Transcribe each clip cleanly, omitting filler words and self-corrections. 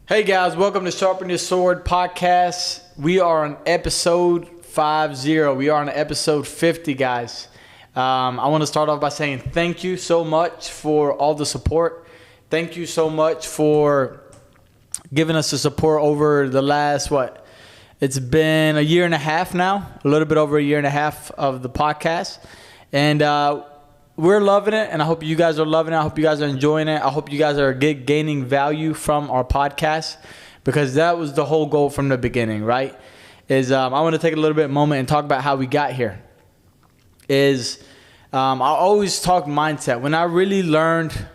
Hey guys, welcome to Sharpen Your Sword podcast. We are on episode 50. We are on episode 50, guys. I want to start off by saying thank you so much for all the support. Thank you so much for giving us the support over the last, it's been a year and a half now, a little bit over a year and a half of the podcast. And we're loving it, and I hope you guys are loving it. I hope you guys are enjoying it. I hope you guys are gaining value from our podcast, because that was the whole goal from the beginning, right? I want to take a little bit of a moment and talk about how we got here. I always talk mindset. When I really learned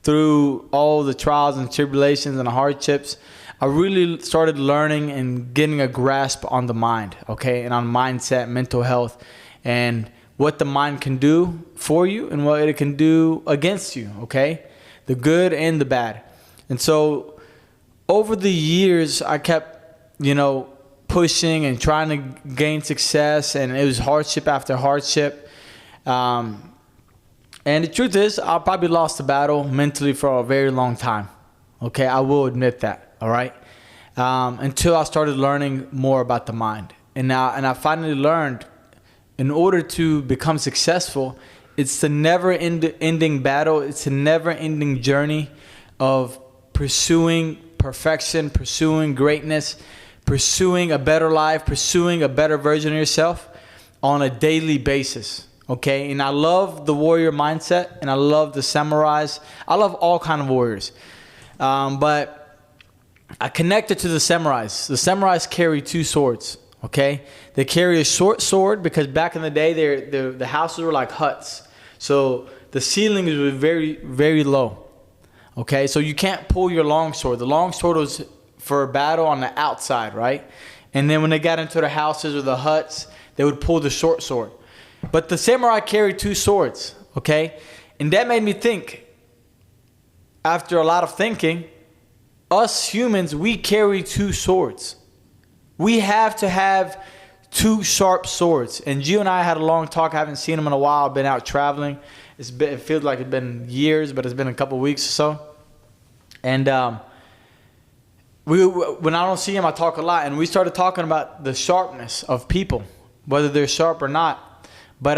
through all the trials and tribulations and the hardships, I really started learning and getting a grasp on the mind, okay, and on mindset, mental health, and what the mind can do for you and what it can do against you, okay? The good and the bad. And so over the years, I kept, pushing and trying to gain success, and it was hardship after hardship. And the truth is, I probably lost the battle mentally for a very long time, okay? I will admit that, all right? Until I started learning more about the mind. And I finally learned, in order to become successful, it's the never-ending battle. It's a never-ending journey of pursuing perfection, pursuing greatness, pursuing a better life, pursuing a better version of yourself on a daily basis, okay? And I love the warrior mindset, and I love the samurais. I love all kind of warriors. But I connected to the samurais. The samurais carry two swords. Okay, they carry a short sword because back in the day, the houses were like huts, so the ceilings were very, very low. Okay, so you can't pull your long sword. The long sword was for a battle on the outside, right? And then when they got into the houses or the huts, they would pull the short sword. But the samurai carried two swords. Okay, and that made me think. After a lot of thinking, us humans, we carry two swords. We have to have two sharp swords. And Gio and I had a long talk. I haven't seen him in a while. I've been out traveling. It feels like it's been years, but it's been a couple of weeks or so. And when I don't see him, I talk a lot. And we started talking about the sharpness of people, whether they're sharp or not. But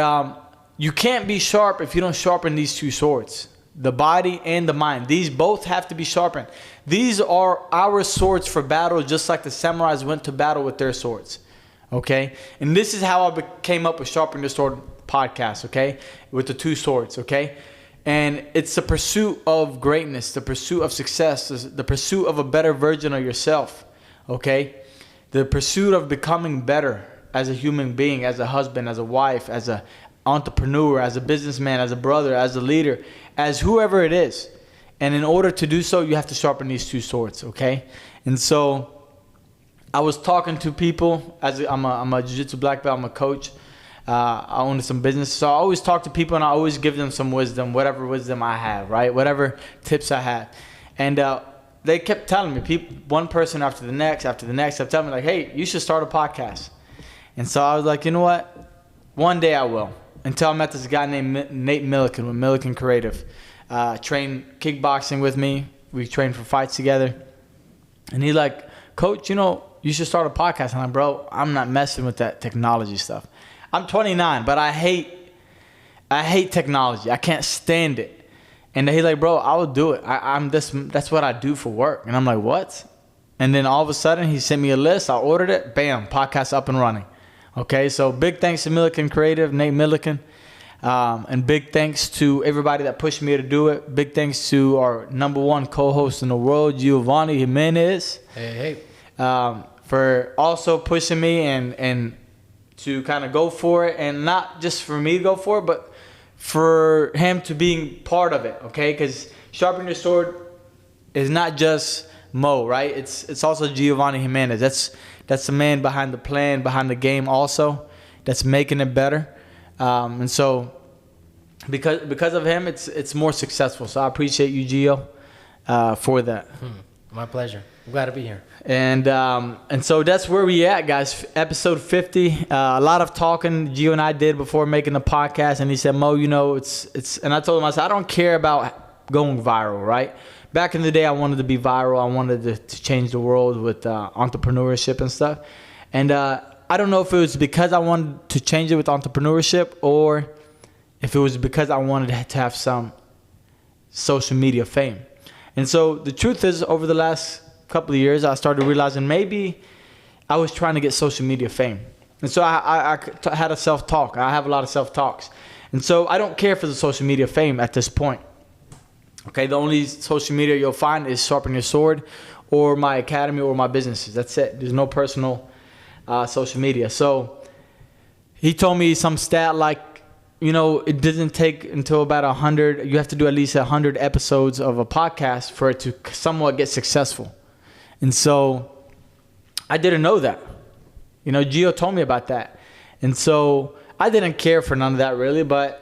you can't be sharp if you don't sharpen these two swords, the body and the mind. These both have to be sharpened. These are our swords for battle, just like the samurais went to battle with their swords. Okay? And this is how I came up with Sharpen Your Sword podcast, okay? With the two swords, okay? And it's the pursuit of greatness, the pursuit of success, the pursuit of a better version of yourself, okay? The pursuit of becoming better as a human being, as a husband, as a wife, as an entrepreneur, as a businessman, as a brother, as a leader, as whoever it is. And in order to do so, you have to sharpen these two swords, okay? And so I was talking to people. I'm a jiu-jitsu black belt. I'm a coach. I own some business. So I always talk to people, and I always give them some wisdom, whatever wisdom I have, right? Whatever tips I have. And they kept telling me, one person after the next, kept telling me, like, hey, you should start a podcast. And so I was like, you know what? One day I will. Until I met this guy named Nate Milliken with Milliken Creative. Trained kickboxing with me. We trained for fights together. And he's like, Coach, you should start a podcast. And I'm like, bro, I'm not messing with that technology stuff. I'm 29, but I hate technology. I can't stand it. And he's like, bro, I will do it. That's what I do for work. And I'm like, what? And then all of a sudden, he sent me a list. I ordered it. Bam, podcast up and running. Okay, so big thanks to Milliken Creative, Nate Milliken. And big thanks to everybody that pushed me to do it. Big thanks to our #1 co-host in the world, Giovanni Jimenez. Hey. For also pushing me and to kind of go for it. And not just for me to go for it, but for him to being part of it, okay? Because Sharpen Your Sword is not just Mo, right? It's also Giovanni Jimenez. That's the man behind the plan, behind the game also, that's making it better. And so because of him, it's more successful. So I appreciate you, Gio, for that. My pleasure. I'm glad to be here. And so that's where we at, guys. Episode 50. A lot of talking Gio and I did before making the podcast, and he said, Mo, it's and I told him, I said, I don't care about going viral, right? back in the day, I wanted to be viral. I wanted to change the world with entrepreneurship and stuff. And I don't know if it was because I wanted to change it with entrepreneurship or if it was because I wanted to have some social media fame. And so the truth is, over the last couple of years, I started realizing maybe I was trying to get social media fame. And so I had a self-talk. I have a lot of self-talks. And so I don't care for the social media fame at this point. Okay, the only social media you'll find is Sharpen Your Sword or my academy or my businesses. That's it. There's no personal social media. So he told me some stat like, you know, it doesn't take until about 100. You have to do at least 100 episodes of a podcast for it to somewhat get successful. And so I didn't know that. You know, Gio told me about that. And so I didn't care for none of that really, but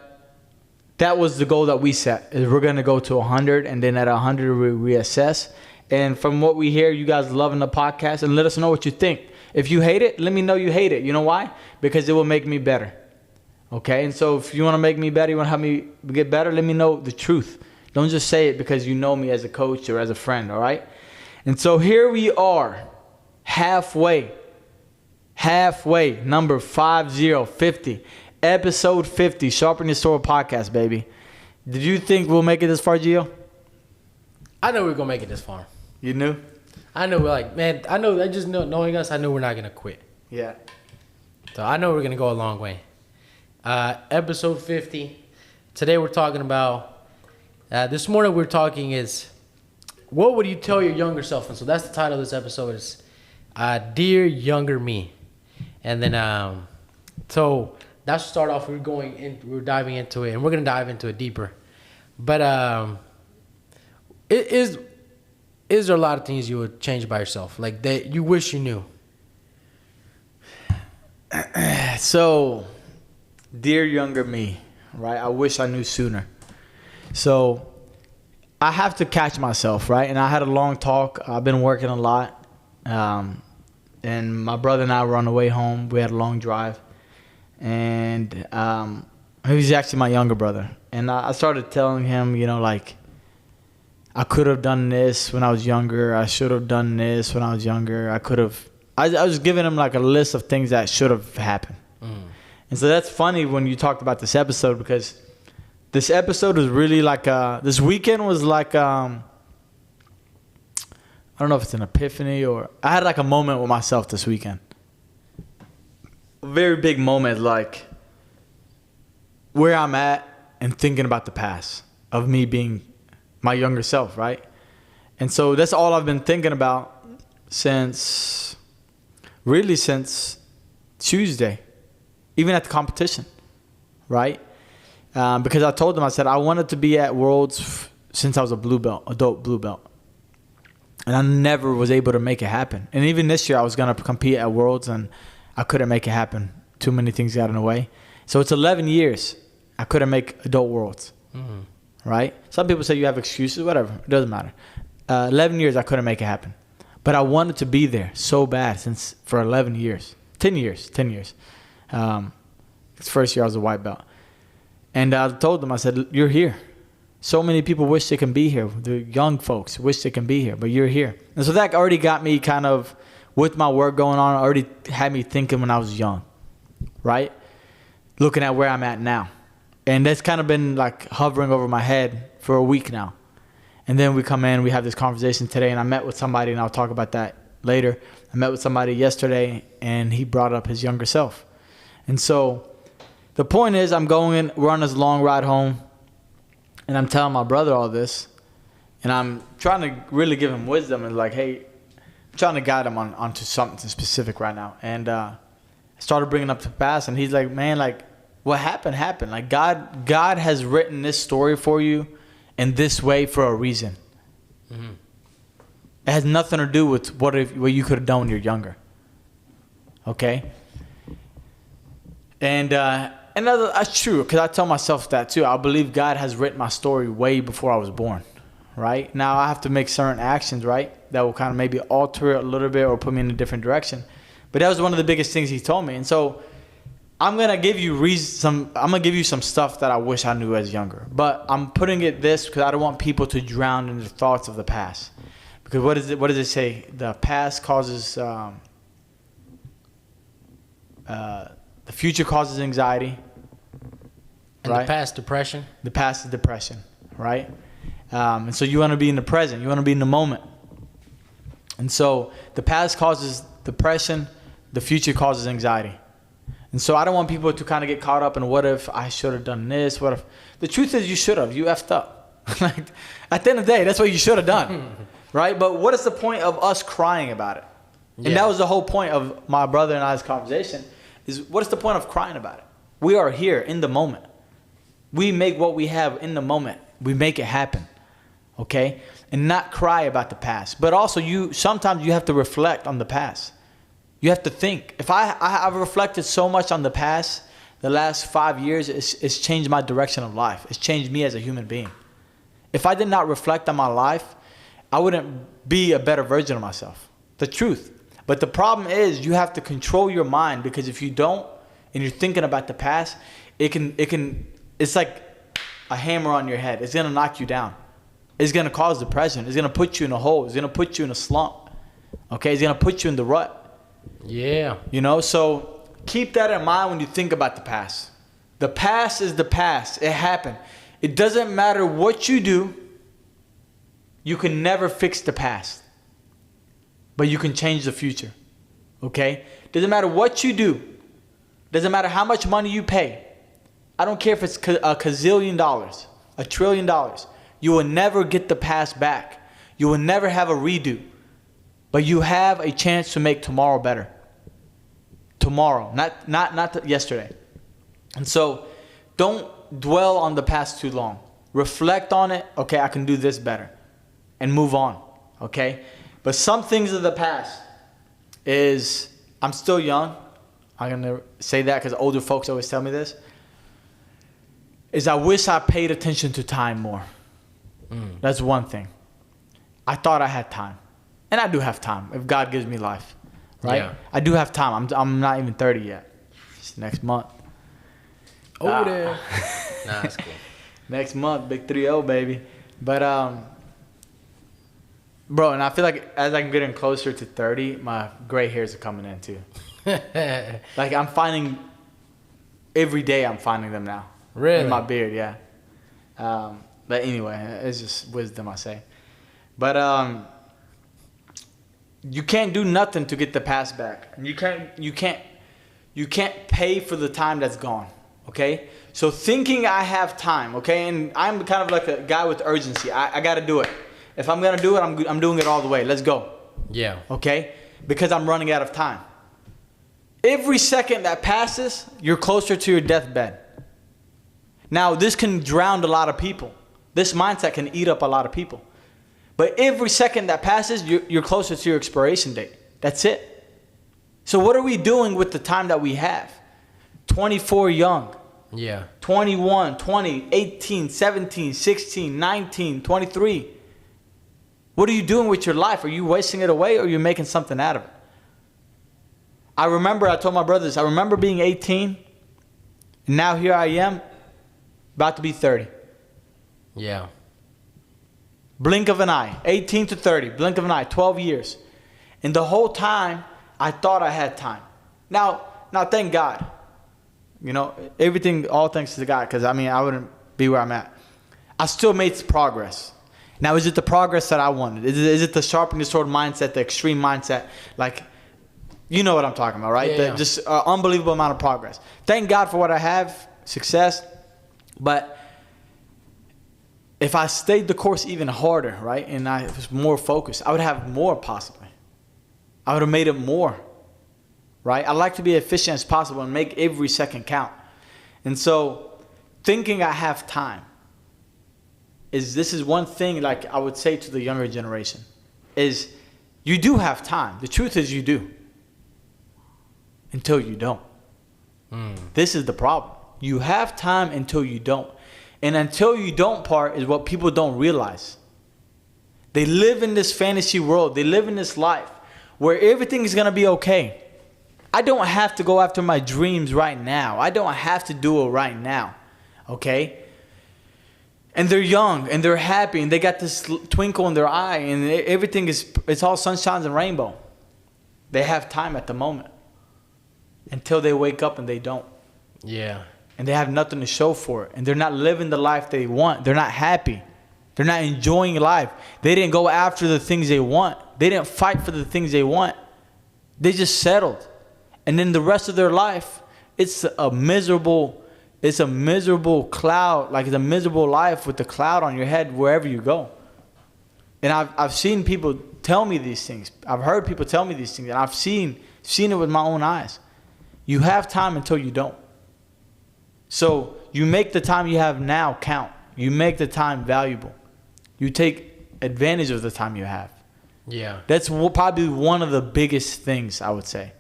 that was the goal that we set. Is we're going to go to 100, and then at 100 we reassess. And from what we hear, you guys loving the podcast, and let us know what you think. If you hate it, let me know you hate it. You know why? Because it will make me better. Okay, and so if you want to make me better, you want to help me get better, let me know the truth. Don't just say it because you know me as a coach or as a friend, all right? And so here we are, halfway, number 50, episode 50, Sharpen Your Sword podcast, baby. Did you think we'll make it this far, Gio? I know we are going to make it this far. You knew? I know, knowing us, I knew we're not going to quit. Yeah. So I know we're going to go a long way. Episode 50. Today we're talking about, this morning we're talking is, what would you tell your younger self? And so that's the title of this episode is, Dear Younger Me. And then, so that's to start off, we're diving into it, and we're going to dive into it deeper. But, is there a lot of things you would change by yourself? Like that you wish you knew? So, dear younger me, right? I wish I knew sooner. So I have to catch myself, right? And I had a long talk. I've been working a lot. And my brother and I were on the way home. We had a long drive. And he was actually my younger brother. And I started telling him, you know, like, I could have done this when I was younger. I should have done this when I was younger. I was giving him like a list of things that should have happened. And so that's funny when you talked about this episode, because this episode was really like this weekend was like I don't know if it's an epiphany or I had like a moment with myself this weekend. A very big moment, like where I'm at and thinking about the past of me being my younger self, right? And so that's all I've been thinking about since Tuesday. Even at the competition, right? Because I told them, I said, I wanted to be at Worlds since I was a adult blue belt. And I never was able to make it happen. And even this year, I was going to compete at Worlds, and I couldn't make it happen. Too many things got in the way. So it's 11 years I couldn't make adult Worlds, right? Some people say you have excuses, whatever. It doesn't matter. 11 years I couldn't make it happen. But I wanted to be there so bad for 11 years. 10 years. It's first year I was a white belt. And I told them, I said, you're here. So many people wish they can be here. The young folks wish they can be here, but you're here. And so that already got me kind of, with my work going on, already had me thinking when I was young, right? Looking at where I'm at now. And that's kind of been like hovering over my head for a week now. And then we come in, we have this conversation today, and I met with somebody, and I'll talk about that later. I met with somebody yesterday, and he brought up his younger self. And so the point is, we're on this long ride home, and I'm telling my brother all this, and I'm trying to really give him wisdom and like, hey, I'm trying to guide him onto something specific right now. And I started bringing up the past, and he's like, man, like, what happened. Like, God has written this story for you in this way for a reason. Mm-hmm. It has nothing to do with what you could have done when you're younger. Okay? And that's true, because I tell myself that too. I believe God has written my story way before I was born, right? Now I have to make certain actions, right, that will kind of maybe alter it a little bit or put me in a different direction. But that was one of the biggest things he told me. And so I'm gonna give you some stuff that I wish I knew as younger. But I'm putting it this because I don't want people to drown in the thoughts of the past. Because what does it say? The past causes the future causes anxiety. And right? the past, depression. The past is depression, right? And so you want to be in the present. You want to be in the moment. And so the past causes depression. The future causes anxiety. And so I don't want people to kind of get caught up in what if I should have done this? What if? The truth is you should have. You effed up. Like, at the end of the day, that's what you should have done. Right? But what is the point of us crying about it? Yeah. And that was the whole point of my brother and I's conversation is what is the point of crying about it? We are here in the moment. We make what we have in the moment. We make it happen. Okay? And not cry about the past. But also sometimes you have to reflect on the past. You have to think. If I've reflected so much on the past, the last 5 years, it's changed my direction of life. It's changed me as a human being. If I did not reflect on my life, I wouldn't be a better version of myself. The truth. But the problem is you have to control your mind, because if you don't and you're thinking about the past, it's like a hammer on your head. It's going to knock you down. It's going to cause depression. It's going to put you in a hole. It's going to put you in a slump. Okay? It's going to put you in the rut. Yeah. You know, so keep that in mind when you think about the past. The past is the past. It happened. It doesn't matter what you do. You can never fix the past. But you can change the future. Okay? Doesn't matter what you do. Doesn't matter how much money you pay. I don't care if it's a gazillion dollars, $1 trillion. You will never get the past back. You will never have a redo. But you have a chance to make tomorrow better. Tomorrow, not yesterday. And so don't dwell on the past too long. Reflect on it. Okay, I can do this better. And move on. Okay? But some things of the past is, I'm still young. I'm going to say that because older folks always tell me this. Is I wish I paid attention to time more. That's one thing. I thought I had time. And I do have time if God gives me life. Right? Yeah. I do have time. I'm not even 30 yet. It's next month. Oh, there. Nah, that's cool. Next month, big 3-0, baby. But, bro, and I feel like as I'm getting closer to 30, my gray hairs are coming in too. Like every day I'm finding them now. Really? In my beard, yeah. But anyway, it's just wisdom, I say. But you can't do nothing to get the past back. You can't pay for the time that's gone. Okay? So thinking I have time, okay, and I'm kind of like a guy with urgency. I got to do it. If I'm gonna do it, I'm doing it all the way. Let's go. Yeah. Okay? Because I'm running out of time. Every second that passes, you're closer to your deathbed. Now, this can drown a lot of people. This mindset can eat up a lot of people. But every second that passes, you're closer to your expiration date. That's it. So what are we doing with the time that we have? 24 young. Yeah. 21, 20, 18, 17, 16, 19, 23. What are you doing with your life? Are you wasting it away or are you making something out of it? I told my brothers, I remember being 18. And now here I am, about to be 30. Yeah. Blink of an eye. 18 to 30. Blink of an eye. 12 years. And the whole time, I thought I had time. Now thank God. You know, all thanks to God. Because, I wouldn't be where I'm at. I still made progress. Now, is it the progress that I wanted? Is it the sharpen your sword mindset, the extreme mindset? Like, you know what I'm talking about, right? Yeah. Just unbelievable amount of progress. Thank God for what I have. Success. But if I stayed the course even harder, right, and I was more focused, I would have more possibly. I would have made it more, right? I like to be efficient as possible and make every second count. And so thinking I have time this is one thing, like I would say to the younger generation, is you do have time. The truth is you do. Until you don't. This is the problem. You have time until you don't. And until you don't part is what people don't realize. They live in this fantasy world. They live in this life where everything is going to be okay. I don't have to go after my dreams right now. I don't have to do it right now. Okay? And they're young and they're happy and they got this twinkle in their eye and everything it's all sunshine and rainbow. They have time at the moment until they wake up and they don't. Yeah. And they have nothing to show for it. And they're not living the life they want. They're not happy. They're not enjoying life. They didn't go after the things they want. They didn't fight for the things they want. They just settled. And then the rest of their life, it's a miserable cloud, like it's a miserable life with the cloud on your head wherever you go. And I've seen people tell me these things. I've heard people tell me these things, and I've seen it with my own eyes. You have time until you don't. So you make the time you have now count. You make the time valuable. You take advantage of the time you have. Yeah. That's probably one of the biggest things, I would say.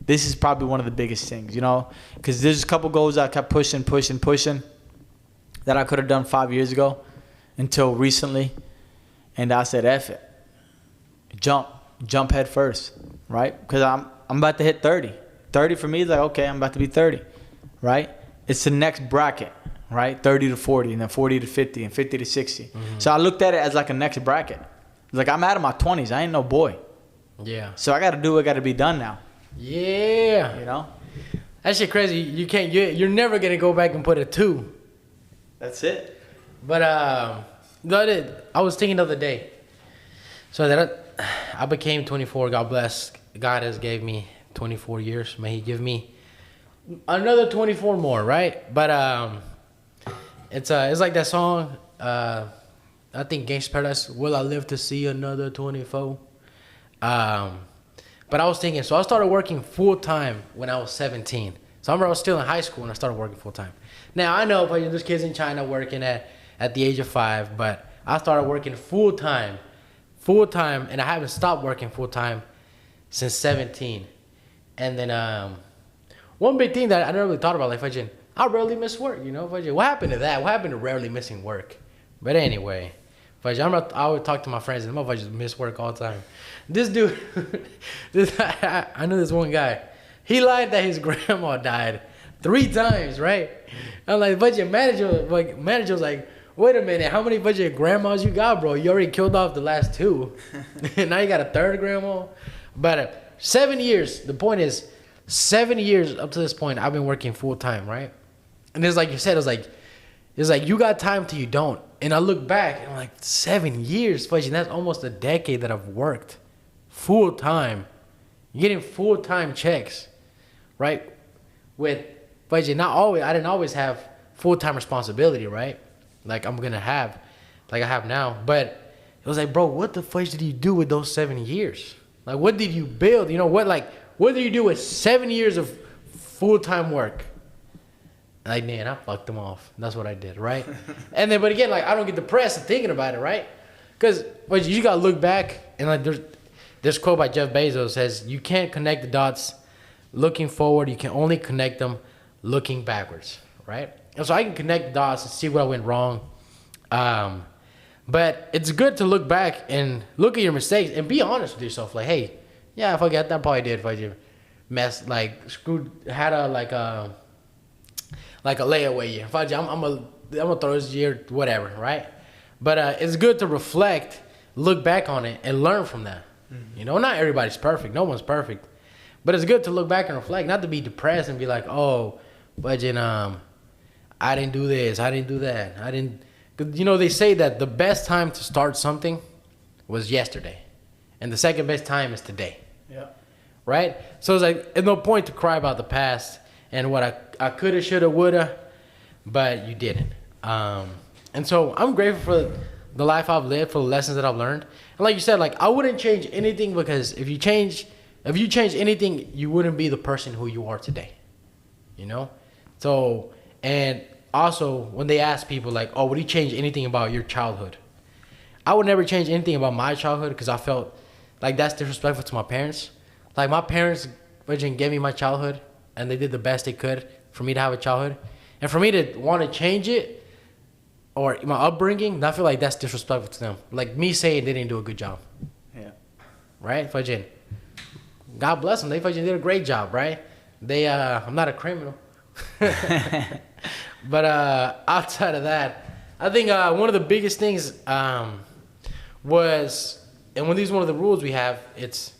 This is probably one of the biggest things, you know, because there's a couple goals I kept pushing that I could have done 5 years ago until recently. And I said, F it. Jump head first, right? Because I'm about to hit 30. 30 for me is like, okay, I'm about to be 30, right? It's the next bracket, right? 30 to 40 and then 40 to 50 and 50 to 60. Mm-hmm. So I looked at it as like a next bracket. Like I'm out of my 20s. I ain't no boy. Yeah. So I got to do what got to be done now. Yeah. You know? That shit crazy. You're never going to go back and put a 2. That's it. But I was thinking the other day. So that I became 24. God bless. God has gave me 24 years. May he give me another 24 more, right? But it's like that song, I think Gangsta Paradise, Will I Live to See Another 24? But I was thinking, so I started working full-time when I was 17. So I remember I was still in high school when I started working full-time. Now, I know there's kids in China working at the age of 5, but I started working full-time, and I haven't stopped working full-time since 17. And then one big thing that I never really thought about, like, I rarely miss work, you know? What happened to that? What happened to rarely missing work? But anyway, I would talk to my friends, and motherfuckers miss work all the time. This dude, I know this one guy. He lied that his grandma died 3 times, right? I'm like, but your manager was like, wait a minute, how many budget grandmas you got, bro? You already killed off the last 2. And now you got a 3rd grandma. But 7 years, the point is, 7 years up to this point, I've been working full time, right? And it's like you said, it's like you got time till you don't. And I look back and I'm like, 7 years, budget, that's almost a decade that I've worked full time. You're getting full time checks, right? With budget, I didn't always have full time responsibility, right? Like I'm gonna have, like I have now. But it was like, bro, what the fuck did you do with those 7 years? Like, what did you build? You know what? Like, what did you do with 7 years of full time work? Like, man, I fucked them off. That's what I did, right? And then, but again, like, I don't get depressed thinking about it, right? Because you gotta look back and like, there's this quote by Jeff Bezos says, "You can't connect the dots looking forward. You can only connect them looking backwards," right? And so I can connect the dots and see what went wrong. But it's good to look back and look at your mistakes and be honest with yourself. Like, hey, yeah, if I got that, probably did. If I just messed, like, screwed, had a layaway year. If I'm gonna throw this year, whatever, right? But it's good to reflect, look back on it, and learn from that. Mm-hmm. You know, not everybody's perfect. No one's perfect. But it's good to look back and reflect, not to be depressed and be like, oh, but I didn't do this, I didn't do that, I didn't. Cause, you know, they say that the best time to start something was yesterday, and the second best time is today. Yeah. Right. So it's like, there's no point to cry about the past and what I coulda, shoulda, woulda, but you didn't. And so I'm grateful for the life I've lived, for the lessons that I've learned. And like you said, like I wouldn't change anything, because if you change anything, you wouldn't be the person who you are today. You know? So, and also when they ask people like, oh, would you change anything about your childhood? I would never change anything about my childhood, because I felt like that's disrespectful to my parents. Like my parents gave me my childhood, and they did the best they could for me to have a childhood. And for me to want to change it, or my upbringing, I feel like that's disrespectful to them. Like me saying they didn't do a good job. Yeah. Right? Fajin, God bless them. They fucking did a great job, right? I'm not a criminal. But outside of that, I think one of the biggest things was, and when these one of the rules we have, it's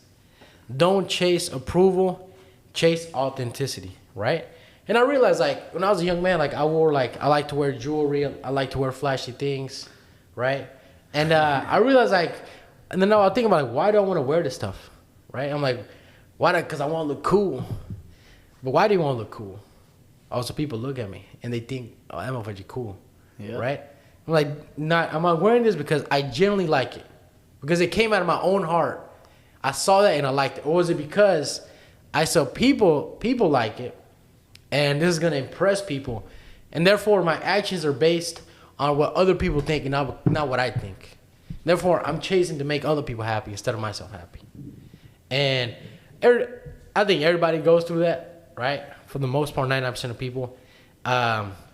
don't chase approval, chase authenticity, right? And I realized, like, when I was a young man, like, I like to wear jewelry, I like to wear flashy things, right? And I realized, like, and then I was thinking about, like, why do I want to wear this stuff, right? I'm like, why not? Because I want to look cool. But why do you want to look cool? Also, people look at me and they think, oh, that motherfucker cool, right? I'm like, I'm not wearing this because I genuinely like it. Because it came out of my own heart. I saw that and I liked it. Or was it because I saw people like it and this is going to impress people. And therefore, my actions are based on what other people think and not what I think. Therefore, I'm chasing to make other people happy instead of myself happy. And I think everybody goes through that, right? For the most part, 99% of people.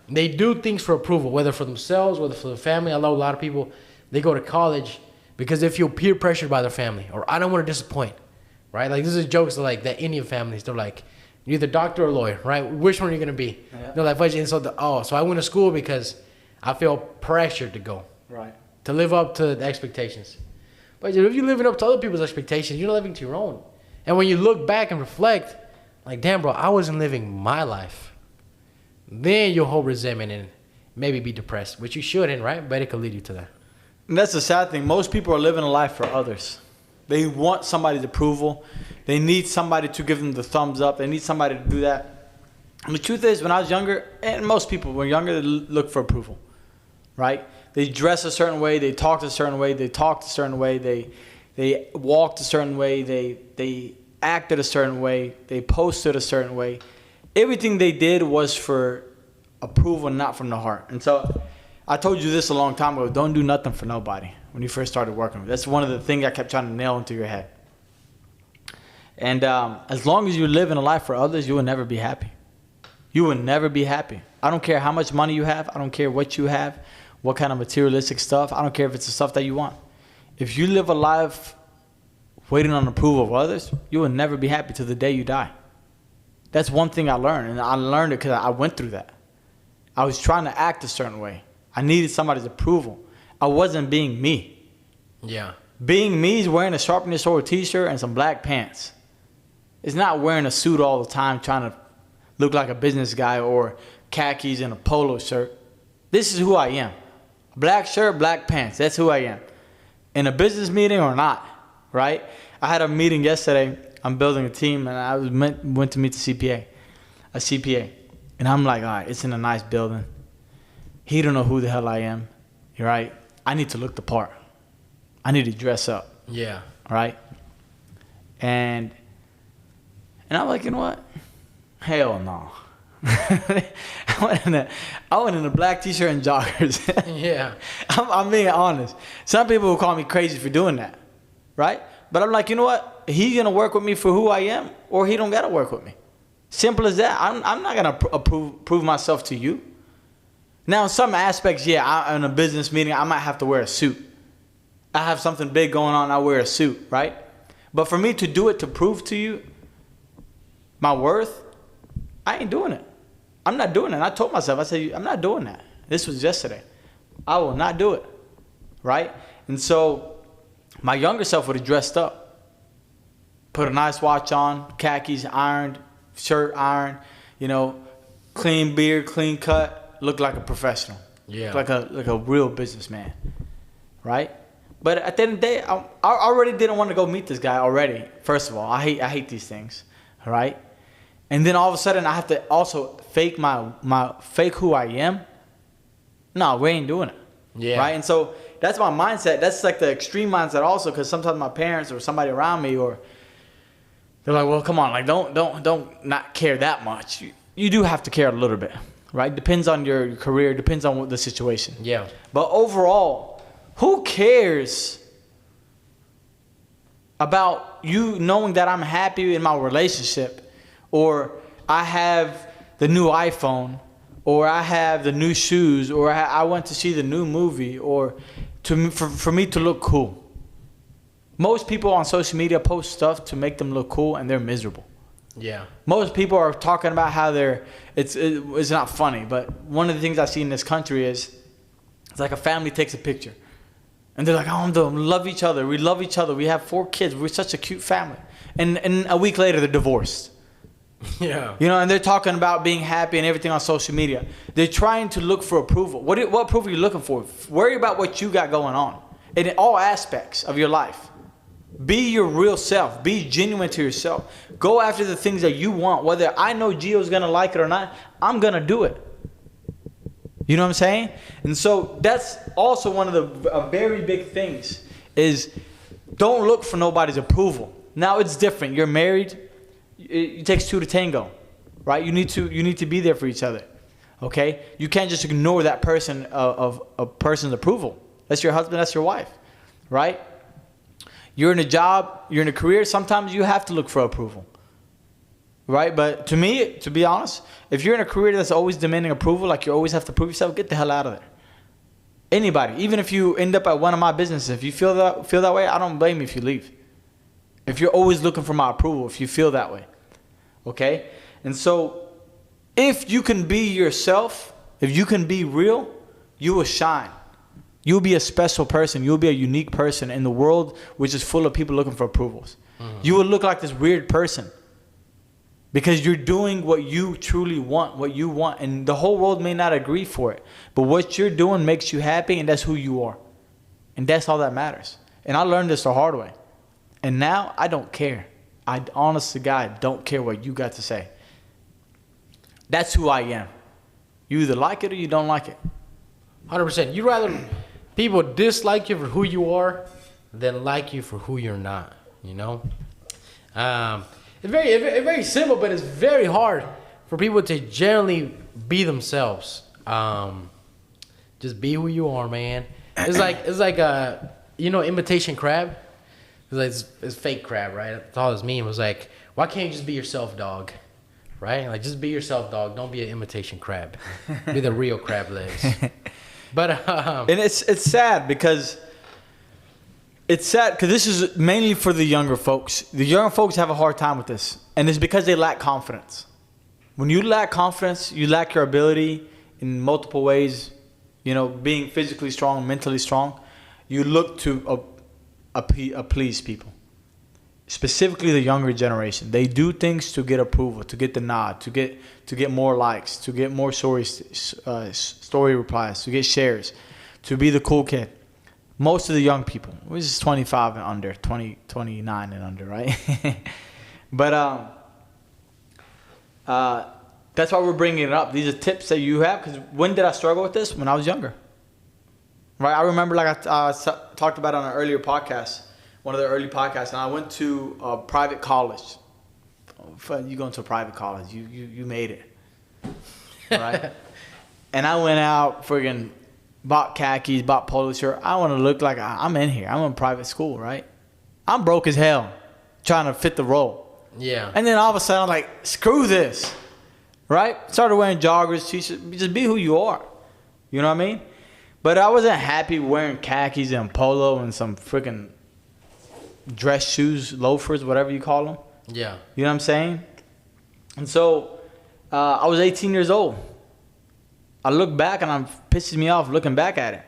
They do things for approval, whether for themselves, whether for the family. I know a lot of people, they go to college because they feel peer pressured by their family. Or I don't want to disappoint, right? Like, this is jokes like the Indian families. They're like, you're either doctor or lawyer, right? Which one are you going to be? Yeah. They're like, so I went to school because I feel pressured to go. Right. To live up to the expectations. But if you're living up to other people's expectations, you're not living to your own. And when you look back and reflect, like, damn, bro, I wasn't living my life. Then you'll hold resentment and maybe be depressed, which you shouldn't, right? But it could lead you to that. And that's the sad thing. Most people are living a life for others. They want somebody's approval. They need somebody to give them the thumbs up. They need somebody to do that. And the truth is, when I was younger, and most people, when younger, they look for approval, right? They dress a certain way. They talk a certain way. They talked a certain way. They walked a certain way. They acted a certain way. They posted a certain way. Everything they did was for approval, not from the heart. And so I told you this a long time ago. Don't do nothing for nobody when you first started working with. That's one of the things I kept trying to nail into your head. And as long as you're living a life for others, you will never be happy. You will never be happy. I don't care how much money you have. I don't care what you have, what kind of materialistic stuff. I don't care if it's the stuff that you want. If you live a life waiting on approval of others, you will never be happy till the day you die. That's one thing I learned, and I learned it because I went through that. I was trying to act a certain way. I needed somebody's approval. I wasn't being me. Yeah. Being me is wearing a Sharpen Your Sword t-shirt and some black pants. It's not wearing a suit all the time trying to look like a business guy or khakis and a polo shirt. This is who I am. Black shirt, black pants. That's who I am. In a business meeting or not, right? I had a meeting yesterday. I'm building a team, and I went to meet the CPA. And I'm like, all right, it's in a nice building. He don't know who the hell I am. You're right. I need to look the part. I need to dress up. Yeah. Right? And I'm like, you know what? Hell no. I went in a black t-shirt and joggers. Yeah. I'm being honest. Some people will call me crazy for doing that. Right? But I'm like, you know what? He's going to work with me for who I am, or he don't got to work with me. Simple as that. I'm not going to prove myself to you. Now, in some aspects, yeah, in a business meeting, I might have to wear a suit. I have something big going on, I wear a suit, right? But for me to do it to prove to you my worth, I ain't doing it. I'm not doing it. I told myself, I said, I'm not doing that. This was yesterday. I will not do it, right? And so my younger self would have dressed up, put a nice watch on, khakis ironed, shirt ironed, clean beard, clean cut, look like a professional. Yeah. Like a real businessman, right? But at the end of the day, I already didn't want to go meet this guy already. First of all, I hate these things, right? And then all of a sudden, I have to also fake fake who I am. No, we ain't doing it. Yeah. Right? And so that's my mindset. That's like the extreme mindset also, because sometimes my parents or somebody around me, or they're like, well, come on, like don't not care that much. You do have to care a little bit, right? Depends on your career, depends on what the situation. Yeah. But overall, who cares about you knowing that I'm happy in my relationship, or I have the new iPhone, or I have the new shoes, or I went to see the new movie, or for me to look cool? Most people on social media post stuff to make them look cool, and they're miserable. Yeah. Most people are talking about how it's not funny, but one of the things I see in this country is it's like a family takes a picture. And they're like, oh, we love each other. We love each other. We have 4 kids. We're such a cute family. And a week later, they're divorced. Yeah. You know, and they're talking about being happy and everything on social media. They're trying to look for approval. What approval are you looking for? Worry about what you got going on in all aspects of your life. Be your real self. Be genuine to yourself. Go after the things that you want. Whether I know Gio's going to like it or not, I'm going to do it. You know what I'm saying? And so that's also one of the very big things is don't look for nobody's approval. Now it's different. You're married. It takes 2 to tango, right? You need to be there for each other. Okay? You can't just ignore that person of a person's approval. That's your husband. That's your wife, right? You're in a job. You're in a career. Sometimes you have to look for approval. Right? But to me, to be honest, if you're in a career that's always demanding approval, like you always have to prove yourself, get the hell out of there. Anybody, even if you end up at one of my businesses, if you feel that way, I don't blame you if you leave. If you're always looking for my approval, if you feel that way. Okay? And so if you can be yourself, if you can be real, you will shine. You'll be a special person. You'll be a unique person in the world which is full of people looking for approvals. Mm-hmm. You will look like this weird person. Because you're doing what you truly want, what you want. And the whole world may not agree for it. But what you're doing makes you happy, and that's who you are. And that's all that matters. And I learned this the hard way. And now I don't care. I honest to God don't care what you got to say. That's who I am. You either like it or you don't like it. 100%. You'd rather people dislike you for who you are than like you for who you're not, you know? It's very simple, but it's very hard for people to generally be themselves. Just be who you are, man. It's like imitation crab. It's fake crab, right? That's all this meme was like. Why can't you just be yourself, dog? Right? Like just be yourself, dog. Don't be an imitation crab. Be the real crab legs. But and it's sad because. It's sad because this is mainly for the younger folks. The younger folks have a hard time with this. And it's because they lack confidence. When you lack confidence, you lack your ability in multiple ways. You know, being physically strong, mentally strong. You look to please people. Specifically the younger generation. They do things to get approval, to get the nod, to get more likes, to get more story replies, to get shares, to be the cool kid. Most of the young people, which is 25 and under, 29 and under, right? But that's why we're bringing it up. These are tips that you have. Because when did I struggle with this? When I was younger. Right? I remember like I talked about on an earlier podcast, one of the early podcasts, and I went to a private college. You go into a private college, you made it. Right? And I went out friggin'... bought khakis, bought polo shirt. I want to look like I'm in here. I'm in private school, right? I'm broke as hell trying to fit the role. Yeah. And then all of a sudden I'm like, screw this, right? Started wearing joggers, t-shirts. Just be who you are. You know what I mean? But I wasn't happy wearing khakis and polo and some freaking dress shoes, loafers, whatever you call them. Yeah. You know what I'm saying? And so I was 18 years old. I look back and it pisses me off looking back at it.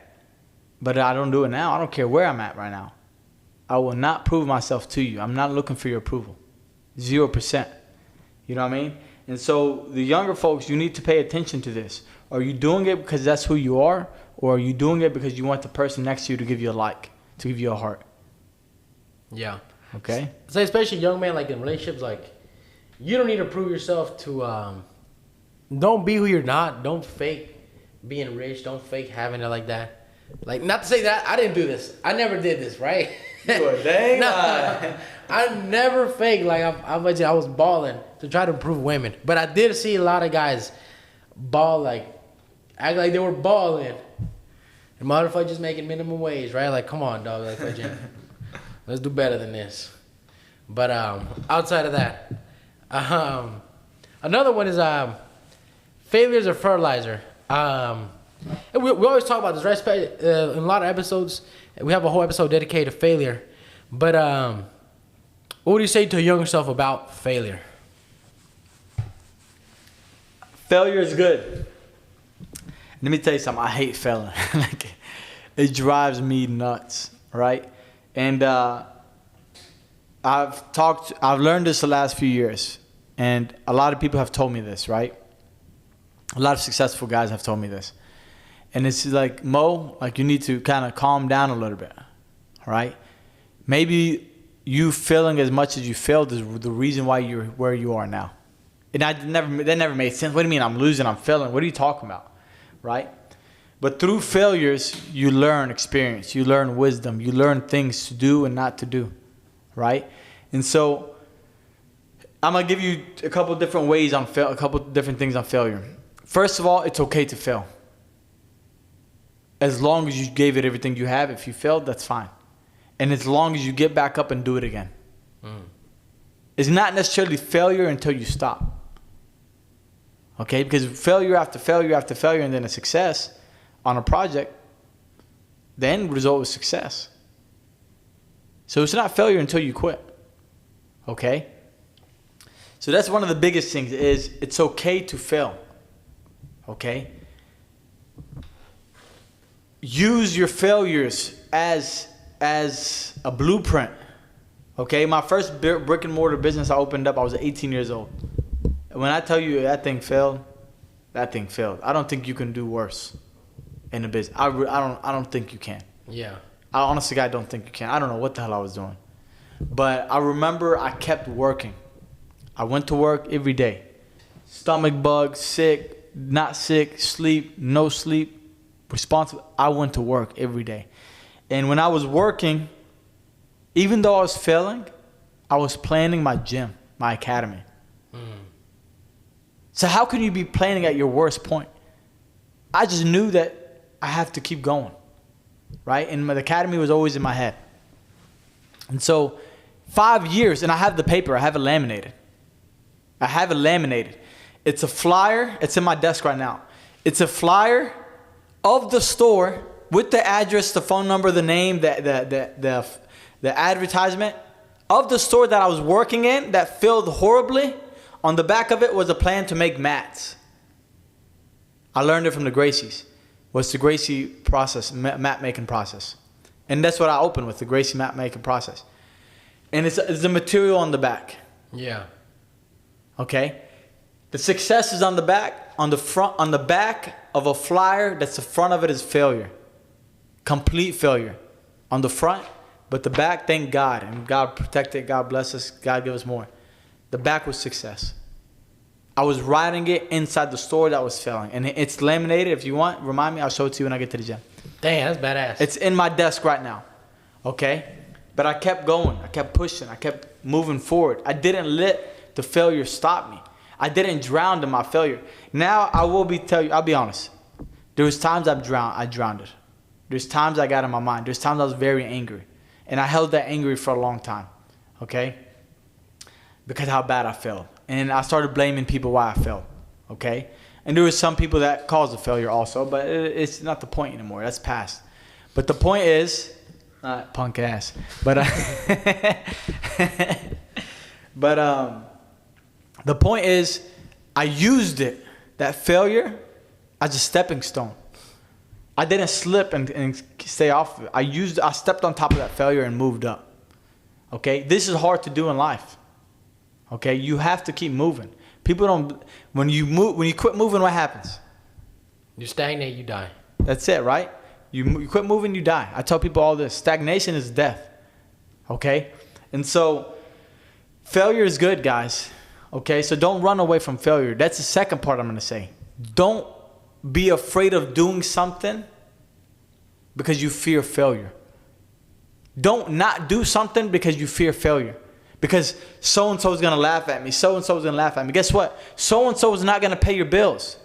But I don't do it now. I don't care where I'm at right now. I will not prove myself to you. I'm not looking for your approval. 0%. You know what I mean? And so the younger folks, you need to pay attention to this. Are you doing it because that's who you are? Or are you doing it because you want the person next to you to give you a like, to give you a heart? Yeah. Okay? So especially young men, like in relationships, like you don't need to prove yourself to... Don't be who you're not. Don't fake being rich. Don't fake having it like that. Like, not to say that I didn't do this. I never did this, right? You a dang I never faked. Like, I was balling to try to improve women. But I did see a lot of guys ball, like, act like they were balling. And motherfuckers just making minimum wage, right? Like, come on, dog. Like, let's do better than this. But outside of that, another one is... failures are fertilizer. We always talk about this, right? In a lot of episodes, we have a whole episode dedicated to failure. But what would you say to your younger self about failure? Failure is good. Let me tell you something. I hate failing. Like, it drives me nuts, right? And I've learned this the last few years, and a lot of people have told me this, right? A lot of successful guys have told me this. And it's like, Mo, like, you need to kind of calm down a little bit, right? Maybe you failing as much as you failed is the reason why you're where you are now. And that never made sense. What do you mean I'm losing, I'm failing? What are you talking about, right? But through failures, you learn experience, you learn wisdom, you learn things to do and not to do, right? And so I'm going to give you a couple different ways on a couple different things on failure. First of all, it's okay to fail. As long as you gave it everything you have, if you failed, that's fine. And as long as you get back up and do it again. It's not necessarily failure until you stop. Okay? Because failure after failure after failure and then a success on a project, the end result is success. So it's not failure until you quit. Okay? So that's one of the biggest things is it's okay to fail. Okay? Use your failures as a blueprint. Okay? My first brick and mortar business I opened up, I was 18 years old. And when I tell you that thing failed, that thing failed. I don't think you can do worse in a business. I don't think you can. Yeah. I honestly, I don't think you can. I don't know what the hell I was doing. But I remember I kept working. I went to work every day. Stomach bug, sick, not sick, sleep, no sleep, responsible. I went to work every day. And when I was working, even though I was failing, I was planning my gym, my academy. So how can you be planning at your worst point? I just knew that I have to keep going, right? And the academy was always in my head. And so 5 years, and I have the paper, I have it laminated. It's a flyer, it's in my desk right now. It's a flyer of the store with the address, the phone number, the name, the advertisement of the store that I was working in that failed horribly. On the back of it was a plan to make mats. I learned it from the Gracies. Was the Gracie process, mat making process. And that's what I opened with, the Gracie mat making process. And it's the material on the back. Yeah. Okay? The success is on the back. On the front, on the back of a flyer, that's the front of it is failure. Complete failure. On the front, but the back, thank God. And God protected, God bless us, God give us more. The back was success. I was writing it inside the store that was failing. And it's laminated. If you want, remind me, I'll show it to you when I get to the gym. Damn, that's badass. It's in my desk right now. Okay? But I kept going. I kept pushing. I kept moving forward. I didn't let the failure stop me. I didn't drown in my failure. Now, I'll be honest. There was times I drowned it. There's times I got in my mind. There's times I was very angry. And I held that angry for a long time. Okay? Because how bad I failed. And I started blaming people why I failed. Okay? And there was some people that caused the failure also, but it's not the point anymore. That's past. But the point is, punk ass. But the point is, I used it, that failure, as a stepping stone. I didn't slip and stay off of it. I stepped on top of that failure and moved up. Okay? This is hard to do in life. Okay? You have to keep moving. People don't, when you quit moving, what happens? You stagnate, you die. That's it, right? You quit moving, you die. I tell people all this. Stagnation is death. Okay? And so, failure is good, guys. Okay? So don't run away from failure. That's the second part I'm going to say. Don't be afraid of doing something because you fear failure. Don't not do something because you fear failure. Because so-and-so is going to laugh at me. So-and-so is going to laugh at me. Guess what? So-and-so is not going to pay your bills.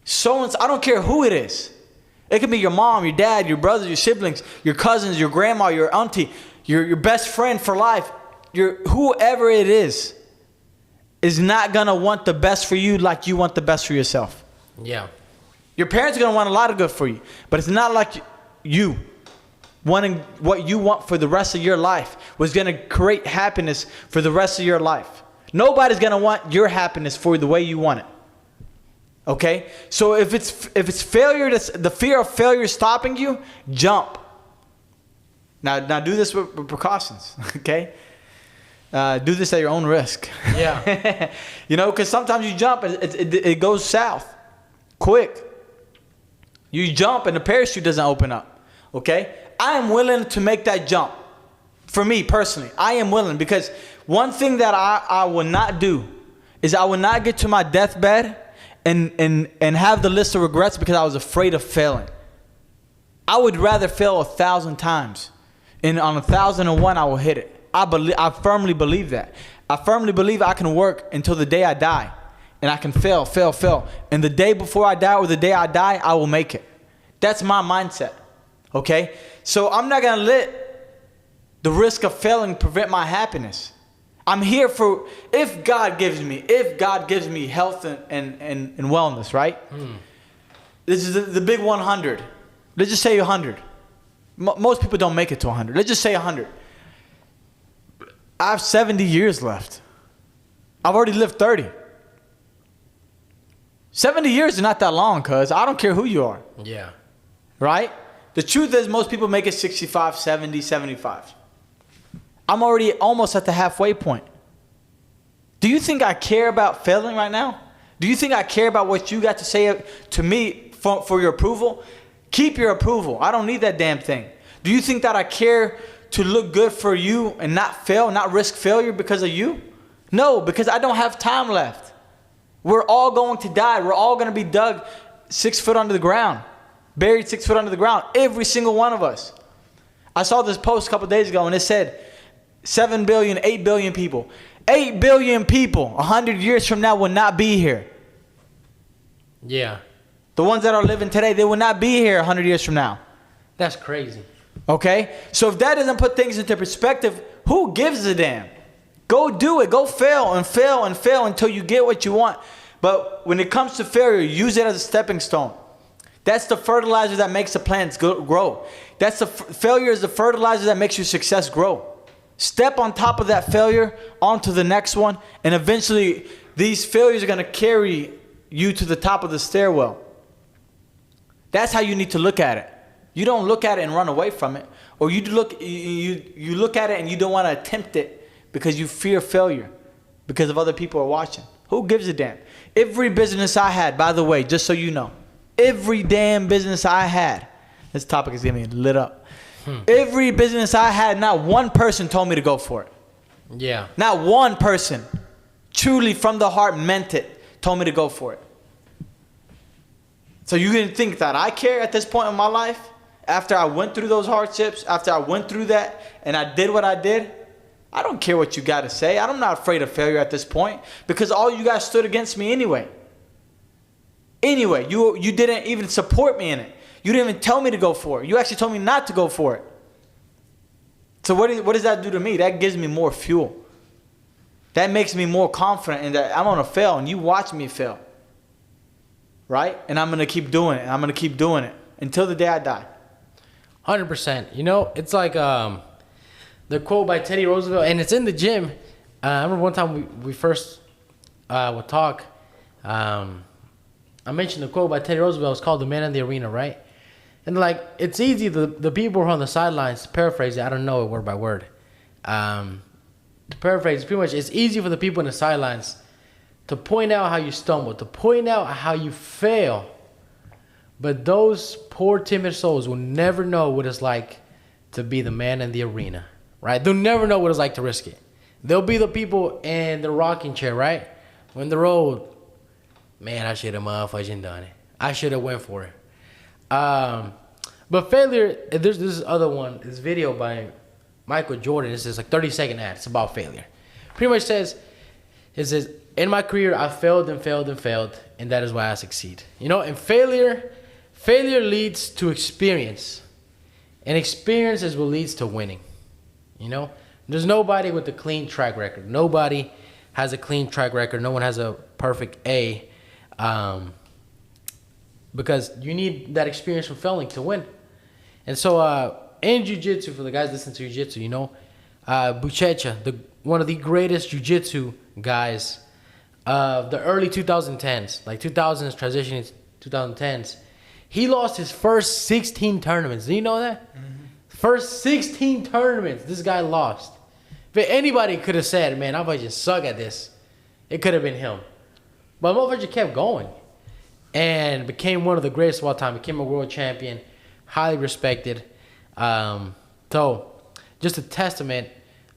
So-and-so, I don't care who it is. It could be your mom, your dad, your brothers, your siblings, your cousins, your grandma, your auntie, your best friend for life. Whoever it is not going to want the best for you like you want the best for yourself. Yeah. Your parents are going to want a lot of good for you. But it's not like you. wanting what you want for the rest of your life was going to create happiness for the rest of your life. Nobody's going to want your happiness for the way you want it. Okay? So if it's failure, the fear of failure stopping you, jump. Now do this with precautions, okay? Do this at your own risk. Yeah. You know, because sometimes you jump and it goes south quick. You jump and the parachute doesn't open up, okay? I am willing to make that jump. For me personally, I am willing, because one thing that I will not do is I will not get to my deathbed and have the list of regrets because I was afraid of failing. I would rather fail 1,000 times, and on 1,001 I will hit it. I firmly believe that. I firmly believe I can work until the day I die, and I can fail, and the day before I die or the day I die, I will make it. That's my mindset. Okay? So I'm not gonna let the risk of failing prevent my happiness. I'm here for, if God gives me health and wellness, right? This is the big 100. Let's just say 100. Most people don't make it to 100. Let's just say 100. I have 70 years left. I've already lived 30. 70 years is not that long, cuz I don't care who you are. Yeah. Right? The truth is most people make it 65, 70, 75. I'm already almost at the halfway point. Do you think I care about failing right now? Do you think I care about what you got to say to me for your approval? Keep your approval. I don't need that damn thing. Do you think that I care to look good for you and not fail, not risk failure because of you? No, because I don't have time left. We're all going to die. We're all going to be dug 6 foot under the ground. Buried 6 foot under the ground. Every single one of us. I saw this post a couple days ago and it said 7 billion, 8 billion people. 8 billion people 100 years from now will not be here. Yeah. The ones that are living today, they will not be here 100 years from now. That's crazy. Okay? So if that doesn't put things into perspective, who gives a damn? Go do it. Go fail and fail and fail until you get what you want. But when it comes to failure, use it as a stepping stone. That's the fertilizer that makes the plants grow. That's failure is the fertilizer that makes your success grow. Step on top of that failure onto the next one, and eventually these failures are going to carry you to the top of the stairwell. That's how you need to look at it. You don't look at it and run away from it, or you look at it and you don't want to attempt it because you fear failure because of other people are watching. Who gives a damn? Every business I had, by the way, just so you know, every damn business I had, this topic is getting me lit up. Every business I had, not one person told me to go for it. Yeah. Not one person, truly from the heart meant it, told me to go for it. So you didn't think that I care at this point in my life? After I went through those hardships, after I went through that, and I did what I did, I don't care what you got to say. I'm not afraid of failure at this point, because all you guys stood against me anyway. Anyway, you didn't even support me in it. You didn't even tell me to go for it. You actually told me not to go for it. So what does that do to me? That gives me more fuel. That makes me more confident in that I'm going to fail, and you watch me fail. Right? And I'm going to keep doing it, and I'm going to keep doing it until the day I die. 100%. You know, it's like the quote by Teddy Roosevelt, and it's in the gym. I remember one time we first would talk. I mentioned the quote by Teddy Roosevelt. It's called "The Man in the Arena," right? And like, it's easy. The people who are on the sidelines, to paraphrase it, I don't know it word by word. To paraphrase, pretty much, it's easy for the people in the sidelines to point out how you stumble, to point out how you fail. But those poor timid souls will never know what it's like to be the man in the arena, right? They'll never know what it's like to risk it. They'll be the people in the rocking chair, right? When the road, man, I should have motherfucking done it. I should have went for it. But failure, there's this other one, this video by Michael Jordan. It's this like 30-second ad. It's about failure. Pretty much says, it says, in my career, I failed and failed and failed, and that is why I succeed. You know, and failure leads to experience. And experience is what leads to winning. You know, there's nobody with a clean track record. Nobody has a clean track record. No one has a perfect A. Because you need that experience from failing to win. And so in jiu-jitsu, for the guys listening to jiu-jitsu, you know, Buchecha, one of the greatest jiu-jitsu guys of the early 2010s, like 2000s transitioning to 2010s. He lost his first 16 tournaments. Do you know that? Mm-hmm. First 16 tournaments, this guy lost. If anybody could have said, man, I just suck at this, it could have been him. But motherfucker kept going and became one of the greatest of all time. Became a world champion, highly respected. So just a testament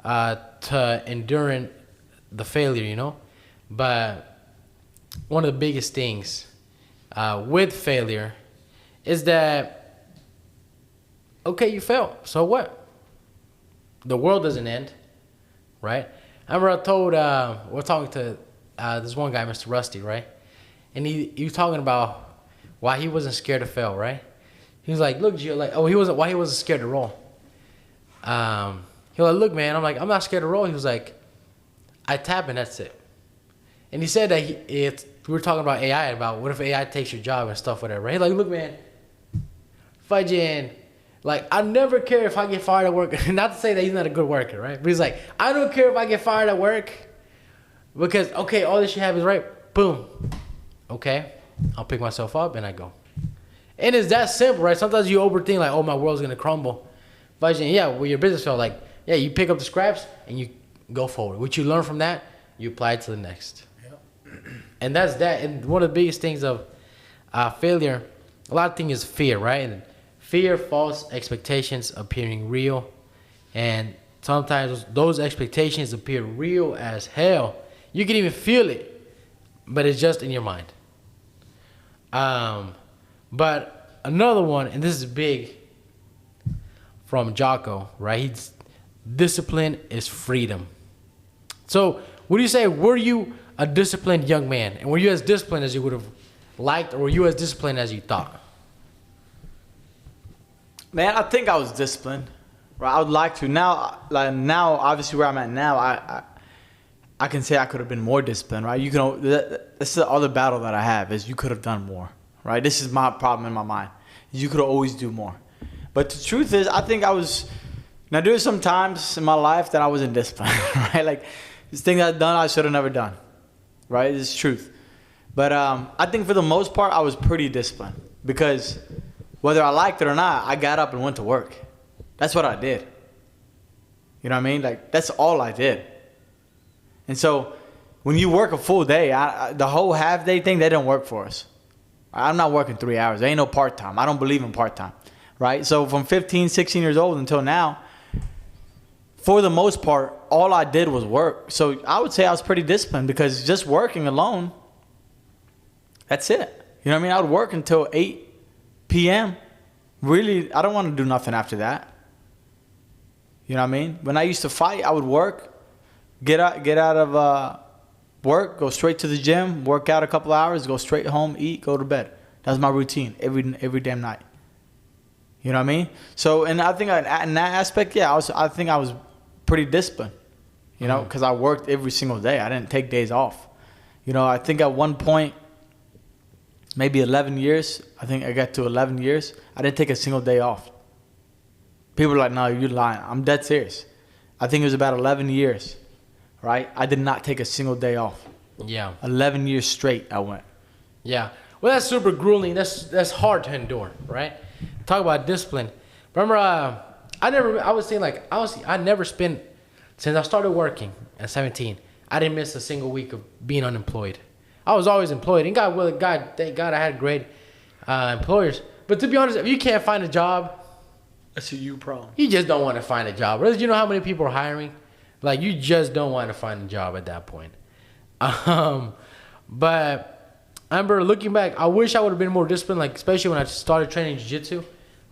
to enduring the failure, you know. But one of the biggest things with failure is that, okay, you failed. So what? The world doesn't end, right? I remember I told, we're talking to this one guy, Mr. Rusty, right? And he was talking about why he wasn't scared to fail, right? He was like, look, Gio, like, why he wasn't scared to roll. He was like, look, man, I'm not scared to roll. He was like, I tap and that's it. And he said that we were talking about AI, about what if AI takes your job and stuff, whatever, right? He's like, look, man, fudging, like, I never care if I get fired at work. Not to say that he's not a good worker, right? But he's like, I don't care if I get fired at work because, okay, all this shit happens, right? Boom. Okay, I'll pick myself up and I go. And it's that simple, right? Sometimes you overthink, like, oh, my world's going to crumble. Fudging, yeah, well, your business felt like, yeah, you pick up the scraps and you go forward. What you learn from that, you apply it to the next. Yep. And that's that. And one of the biggest things of failure, a lot of things is fear, right? And fear, false expectations appearing real. And sometimes those expectations appear real as hell. You can even feel it, but it's just in your mind. But another one, and this is big, from Jocko, right? He's discipline is freedom. So what do you say? Were you a disciplined young man? And were you as disciplined as you would have liked, or were you as disciplined as you thought? Man, I think I was disciplined. Right? I would like to. Now, obviously where I'm at now, I can say I could have been more disciplined, right? This is the other battle that I have, is you could have done more, right? This is my problem in my mind. You could always do more. But the truth is, I think now there's some times in my life that I wasn't disciplined, right? Like, these things I've done, I should have never done, right? It's truth. But I think for the most part, I was pretty disciplined because whether I liked it or not, I got up and went to work. That's what I did. You know what I mean? Like, that's all I did. And so when you work a full day, the whole half day thing, they don't work for us. I'm not working 3 hours. There ain't no part-time. I don't believe in part-time, right? So from 15, 16 years old until now, for the most part, all I did was work. So I would say I was pretty disciplined because just working alone, that's it. You know what I mean? I would work until 8 p.m. Really, I don't want to do nothing after that. You know what I mean? When I used to fight, I would work, get out of work, go straight to the gym, work out a couple hours, go straight home, eat, go to bed. That was my routine every damn night. You know what I mean? So, and I think in that aspect, yeah, I think I was pretty disciplined, you know, because I worked every single day. I didn't take days off. You know, I think at one point, maybe 11 years, I think I got to 11 years, I didn't take a single day off. People are like, no, you're lying. I'm dead serious. I think it was about 11 years, right? I did not take a single day off. Yeah. 11 years straight I went. Yeah. Well, that's super grueling. That's hard to endure, right? Talk about discipline. Remember, I was saying, like, honestly, I never spent, since I started working at 17, I didn't miss a single week of being unemployed. I was always employed. And thank God I had great employers. But to be honest, if you can't find a job, that's a you problem. You just don't want to find a job. You know how many people are hiring? Like, you just don't want to find a job at that point. But I remember looking back, I wish I would have been more disciplined, like, especially when I started training jiu-jitsu.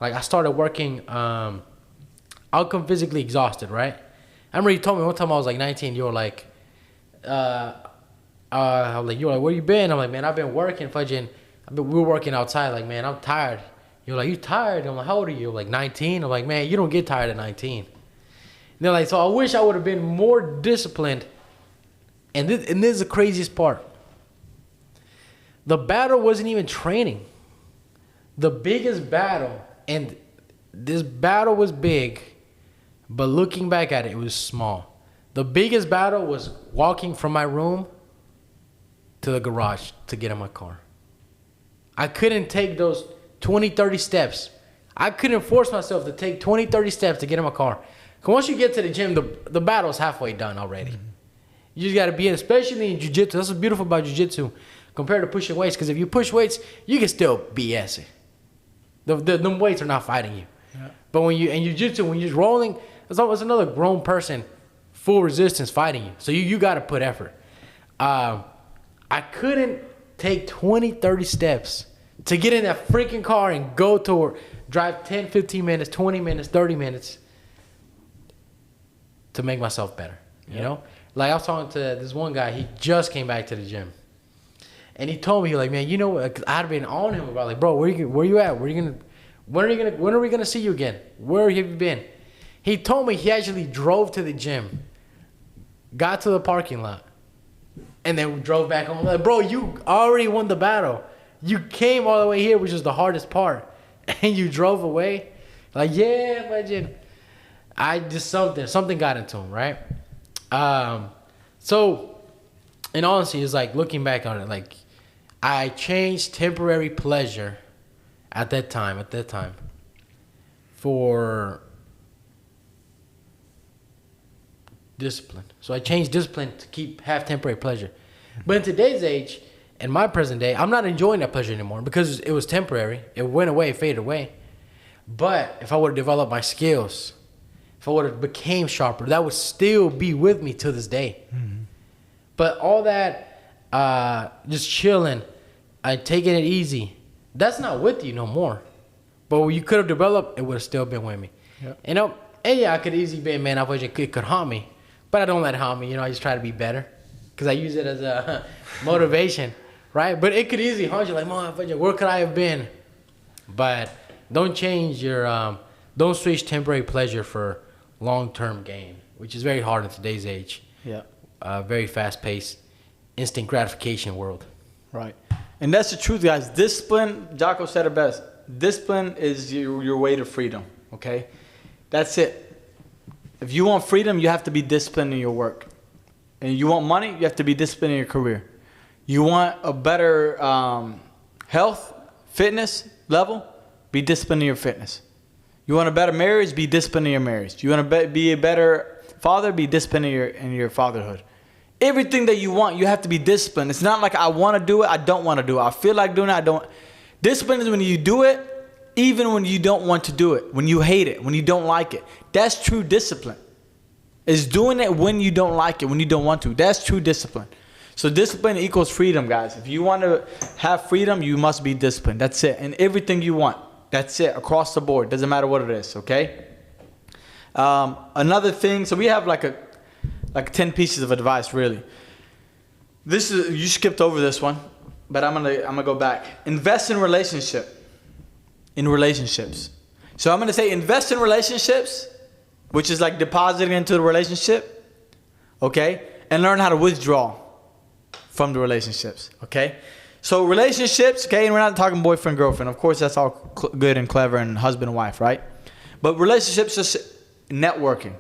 Like, I started working, I'll come physically exhausted, right? I remember you told me one time I was like 19, you were like, I was like, you were like, where you been? I'm like, man, I've been working, we were working outside. Like, man, I'm tired. You're like, you tired? I'm like, how old are you? Like, 19. I'm like, man, you don't get tired at 19. And they're like, so I wish I would have been more disciplined. And this is the craziest part. The battle wasn't even training. The biggest battle, and this battle was big, but looking back at it, it was small. The biggest battle was walking from my room to the garage to get in my car. I couldn't take those 20, 30 steps. I couldn't force myself to take 20, 30 steps to get in my car. Because once you get to the gym, the battle's halfway done already. Mm-hmm. You just got to be in, especially in jiu-jitsu. That's what's beautiful about jiu-jitsu compared to pushing weights. Because if you push weights, you can still BS it. The weights are not fighting you. Yeah. But when you in jiu-jitsu, when you're just rolling, it's another grown person, full resistance fighting you. So you got to put effort. I couldn't take 20, 30 steps to get in that freaking car and go to work, drive 10, 15 minutes, 20 minutes, 30 minutes to make myself better. Yep. You know? Like I was talking to this one guy, he just came back to the gym. And he told me, like, man, you know what? I'd been on him about, like, bro, where you at? When are we gonna see you again? Where have you been? He told me he actually drove to the gym, got to the parking lot, and then drove back home. I'm like, bro, you already won the battle. You came all the way here, which is the hardest part, and you drove away. Like, yeah, imagine. I just something got into him, right? So, in honesty, it's like looking back on it, like I changed temporary pleasure at that time for discipline. So I changed discipline to have temporary pleasure. But in today's age, in my present day, I'm not enjoying that pleasure anymore because it was temporary. It went away, faded away. But if I would have developed my skills, if I would have became sharper, that would still be with me to this day. Mm-hmm. But all that just chilling and taking it easy, that's not with you no more. But what you could have developed, it would have still been with me. Yep. You know, and yeah, I could easily be, man, I wish it could haunt me. But I don't let it haunt me. You know, I just try to be better because I use it as a motivation, right? But it could easily haunt you, like, man, where could I have been? But don't change your, don't switch temporary pleasure for long-term gain, which is very hard in today's age. Yeah. Very fast-paced, instant gratification world. Right. And that's the truth, guys. Discipline, Jocko said it best. Discipline is your way to freedom, okay? That's it. If you want freedom, you have to be disciplined in your work. And you want money, you have to be disciplined in your career. You want a better health, fitness level, be disciplined in your fitness. You want a better marriage, be disciplined in your marriage. You want to be a better father, be disciplined in your fatherhood. Everything that you want, you have to be disciplined. It's not like I want to do it, I don't want to do it. I feel like doing it, I don't. Discipline is when you do it, even when you don't want to do it, when you hate it, when you don't like it. That's true discipline. It's doing it when you don't like it, when you don't want to. That's true discipline. So discipline equals freedom, guys. If you want to have freedom, you must be disciplined. That's it. And everything you want. That's it. Across the board. Doesn't matter what it is, okay? Another thing, so we have like 10 pieces of advice, really. This is, you skipped over this one, but I'm gonna go back. Invest in relationships. So I'm gonna say invest in relationships, which is like depositing into the relationship, okay? And learn how to withdraw from the relationships, okay? So relationships, okay, and we're not talking boyfriend, girlfriend. Of course, that's all good and clever and husband and wife, right? But relationships is networking,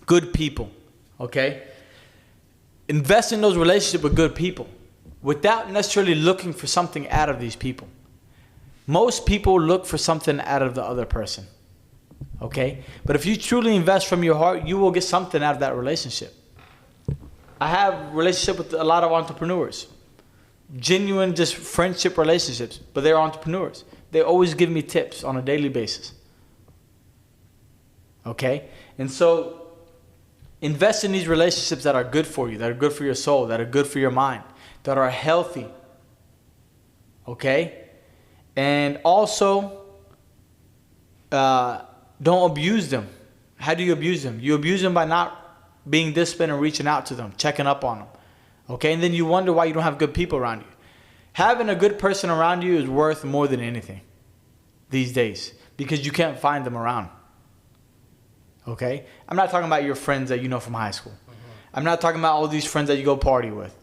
good people, okay? Invest in those relationships with good people without necessarily looking for something out of these people. Most people look for something out of the other person, okay? But if you truly invest from your heart, you will get something out of that relationship. I have a relationship with a lot of entrepreneurs. Genuine, just friendship relationships, but they're entrepreneurs. They always give me tips on a daily basis. Okay? And so invest in these relationships that are good for you, that are good for your soul, that are good for your mind, that are healthy. Okay? And also, don't abuse them. How do you abuse them? You abuse them by not being disciplined and reaching out to them, checking up on them. Okay? And then you wonder why you don't have good people around you. Having a good person around you is worth more than anything these days because you can't find them around. Okay? I'm not talking about your friends that you know from high school. Mm-hmm. I'm not talking about all these friends that you go party with.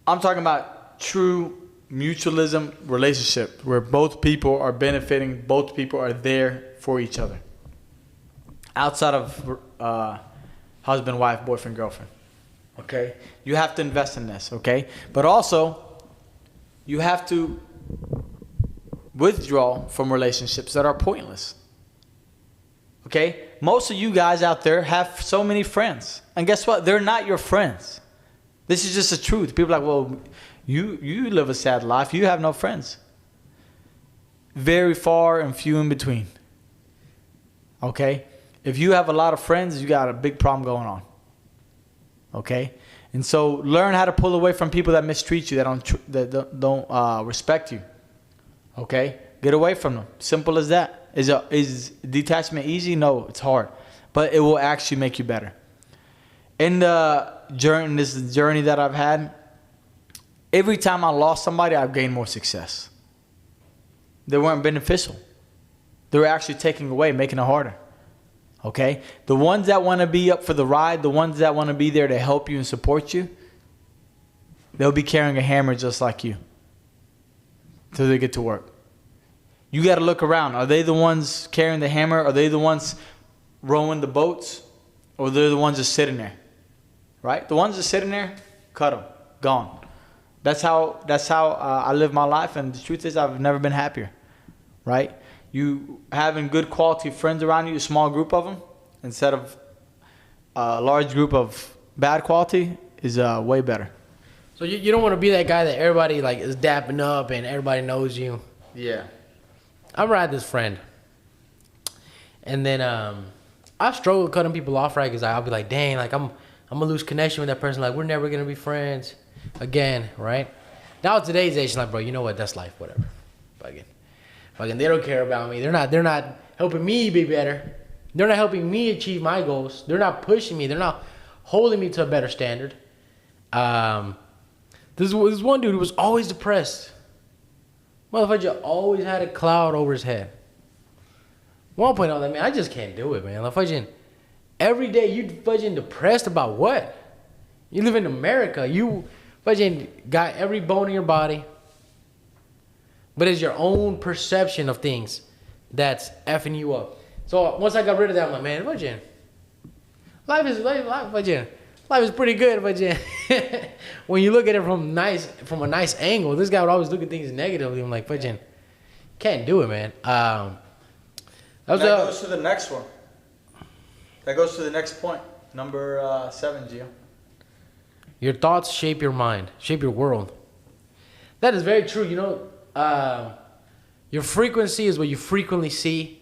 I'm talking about true mutualism relationship where both people are benefiting, both people are there for each other. Outside of husband, wife, boyfriend, girlfriend. Okay? You have to invest in this, okay? But also, you have to withdraw from relationships that are pointless. Okay? Most of you guys out there have so many friends. And guess what? They're not your friends. This is just the truth. People are like, well, you live a sad life. You have no friends. Very far and few in between. Okay? If you have a lot of friends, you got a big problem going on. Okay? And so learn how to pull away from people that mistreat you, that don't respect you. Okay? Get away from them. Simple as that. Is detachment easy? No, it's hard. But it will actually make you better. In this journey that I've had, every time I lost somebody, I've gained more success. They weren't beneficial. They were actually taking away, making it harder. Okay? The ones that want to be up for the ride, the ones that want to be there to help you and support you, they'll be carrying a hammer just like you till they get to work. You got to look around. Are they the ones carrying the hammer? Are they the ones rowing the boats? Or they're the ones just sitting there? Right? The ones just sitting there, cut them. Gone. That's how I live my life. And the truth is, I've never been happier. Right? You having good quality friends around you, a small group of them, instead of a large group of bad quality, is way better. So you don't want to be that guy that everybody like is dapping up and everybody knows you. Yeah. I had this friend, and then I struggle with cutting people off, right? Because I'll be like, dang, like I'm gonna lose connection with that person. Like we're never gonna be friends again, right? Now today's age, like, bro, you know what? That's life, whatever. Fucking, they don't care about me. They're not helping me be better. They're not helping me achieve my goals. They're not pushing me. They're not holding me to a better standard. This one dude who was always depressed. Motherfucker always had a cloud over his head. One point I was like, man, I just can't do it, man. Like, fudging, every day you fudging depressed about what? You live in America. You fudging got every bone in your body. But it's your own perception of things that's effing you up. So once I got rid of that, I'm like, man, fudging, life is pretty good, fudging. When you look at it from a nice angle, this guy would always look at things negatively. I'm like, fudging, can't do it, man. That goes to the next one. That goes to the next point. Number 7, Gio. Your thoughts shape your mind, shape your world. That is very true. You know, your frequency is what you frequently see.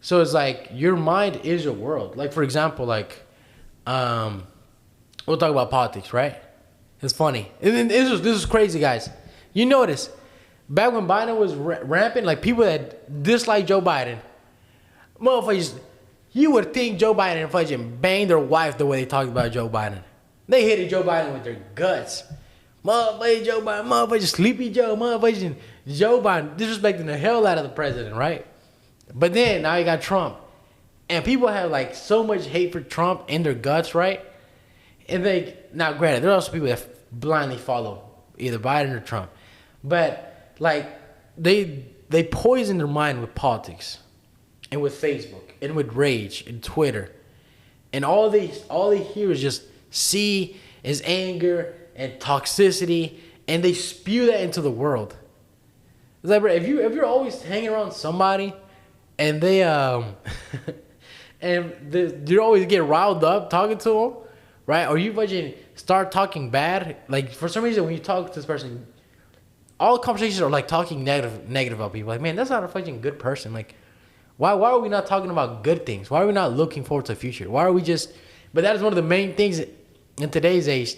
So it's like your mind is your world. Like, for example, like, we'll talk about politics, right? It's funny. And this is crazy, guys. You notice, back when Biden was rampant, like people that dislike Joe Biden, motherfuckers, you would think Joe Biden fucking banged their wife the way they talked about Joe Biden. They hated Joe Biden with their guts. Motherfucker Joe Biden, motherfucker Sleepy Joe, motherfucker Joe Biden disrespecting the hell out of the president, right? But then now you got Trump. And people have like so much hate for Trump in their guts, right? And now granted, there are also people that blindly follow either Biden or Trump. But like they poison their mind with politics and with Facebook and with rage and Twitter. And all they hear is just is anger and toxicity, and they spew that into the world. It's like, bro, if you're always hanging around somebody and they you always get riled up talking to them, right? Or you fucking start talking bad. Like, for some reason, when you talk to this person, all conversations are like talking negative about people. Like, man, that's not a fucking good person. Like, why are we not talking about good things? Why are we not looking forward to the future? Why are we just... But that is one of the main things in today's age.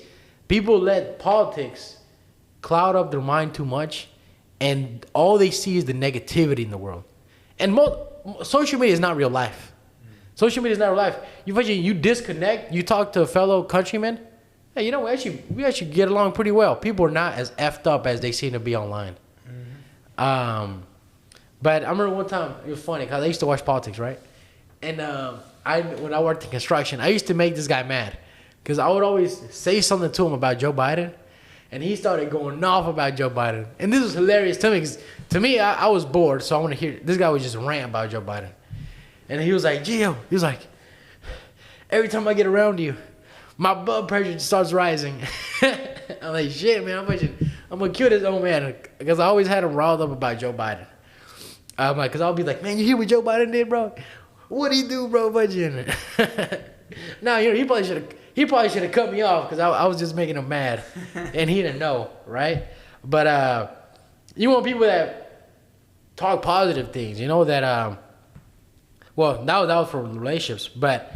People let politics cloud up their mind too much, and all they see is the negativity in the world. And social media is not real life. Social media is not real life. You disconnect. You talk to a fellow countryman. Hey, you know, we actually get along pretty well. People are not as effed up as they seem to be online. Mm-hmm. But I remember one time, it was funny because I used to watch politics, right? And when I worked in construction, I used to make this guy mad because I would always say something to him about Joe Biden, and he started going off about Joe Biden. And this was hilarious to me because to me, I was bored, so I want to hear. This guy was just ranting about Joe Biden. And he was like, Gio, he was like, every time I get around you, my blood pressure just starts rising. I'm like, shit, man, I'm going to kill this old man because I always had him riled up about Joe Biden. I'm like, because I'll be like, man, you hear what Joe Biden did, bro? What'd he do, bro? Now, he probably should have cut me off because I was just making him mad, and he didn't know, right? But you want people that talk positive things, that well, that was for relationships, but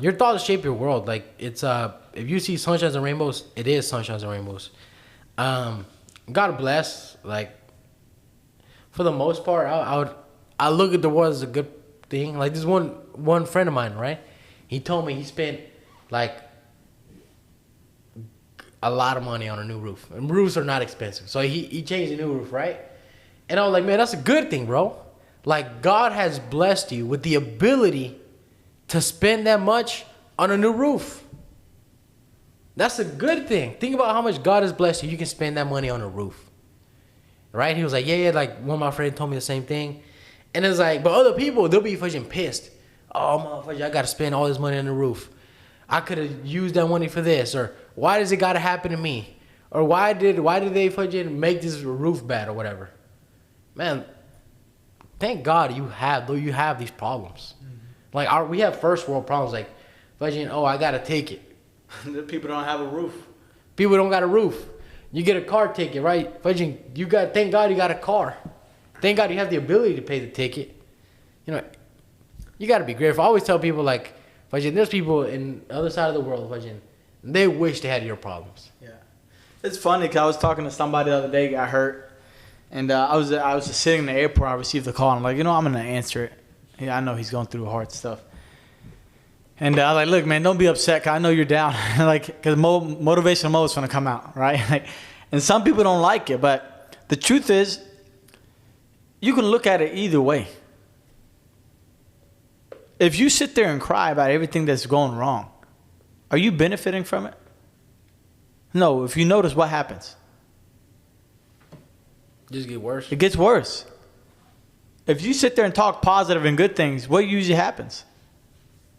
your thoughts shape your world. Like it's if you see sunshines and rainbows, it is sunshines and rainbows. God bless. Like for the most part, I look at the world as a good thing. Like this one friend of mine, right? He told me he spent like a lot of money on a new roof, and roofs are not expensive. So he changed a new roof, right? And I was like, man, that's a good thing, bro. Like God has blessed you with the ability to spend that much on a new roof. That's a good thing. Think about how much God has blessed you. You can spend that money on a roof. Right? He was like, yeah, like one of my friends told me the same thing. And it's like, but other people, they'll be fucking pissed. Oh, motherfucker, I got to spend all this money on the roof. I could have used that money for this. Or why does it got to happen to me? Or why did they fucking make this roof bad or whatever? Man, thank God you have these problems. Mm-hmm. Like we have first world problems like, fucking, oh, I got a ticket. People don't have a roof. People don't got a roof. You get a car ticket, right? Fucking, thank God you got a car. Thank God you have the ability to pay the ticket. You got to be grateful. I always tell people like, fucking, there's people in the other side of the world, fucking, they wish they had your problems. Yeah, it's funny because I was talking to somebody the other day, got hurt, and I was just sitting in the airport. I received the call. And I'm like, I'm gonna answer it. Yeah, I know he's going through hard stuff. And I was like, look, man, don't be upset, because I know you're down. Like, because motivational mode is going to come out, right? And some people don't like it, but the truth is, you can look at it either way. If you sit there and cry about everything that's going wrong, are you benefiting from it? No. If you notice what happens, just get worse. It gets worse. If you sit there and talk positive and good things, what usually happens?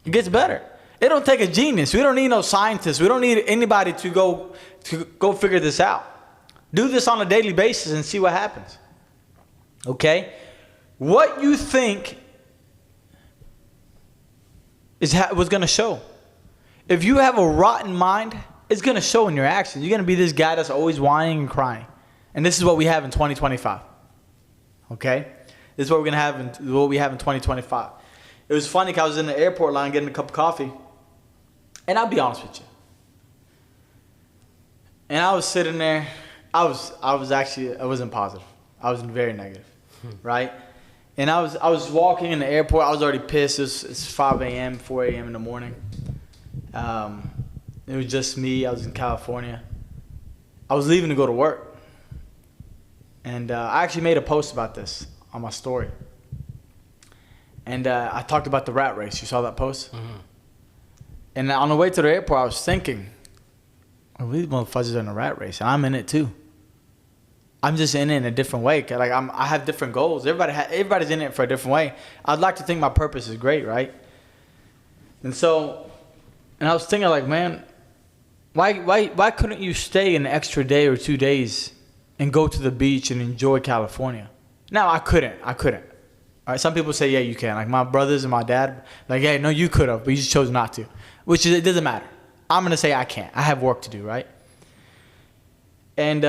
It gets better. It don't take a genius. We don't need no scientists. We don't need anybody to go figure this out. Do this on a daily basis and see what happens. Okay? What you think is what's going to show. If you have a rotten mind, it's going to show in your actions. You're going to be this guy that's always whining and crying. And this is what we have in 2025. Okay? This is what we're going to have what we have in 2025. It was funny because I was in the airport line getting a cup of coffee. And I'll be honest with you. And I was sitting there. I wasn't positive. I was very negative. Right? And I was walking in the airport. I was already pissed. It's 5 a.m., 4 a.m. in the morning. It was just me. I was in California. I was leaving to go to work. And I actually made a post about this on my story. And I talked about the rat race. You saw that post? Mm-hmm. And on the way to the airport, I was thinking, well, these motherfuckers are in a rat race, and I'm in it too. I'm just in it in a different way. Like I have different goals. Everybody's in it for a different way. I'd like to think my purpose is great, right? And I was thinking, like, man, why couldn't you stay an extra day or 2 days and go to the beach and enjoy California? Now, I couldn't. All right, some people say, yeah, you can. Like my brothers and my dad, like, hey, no, you could have, but you just chose not to. It doesn't matter. I'm going to say I can't. I have work to do, right? And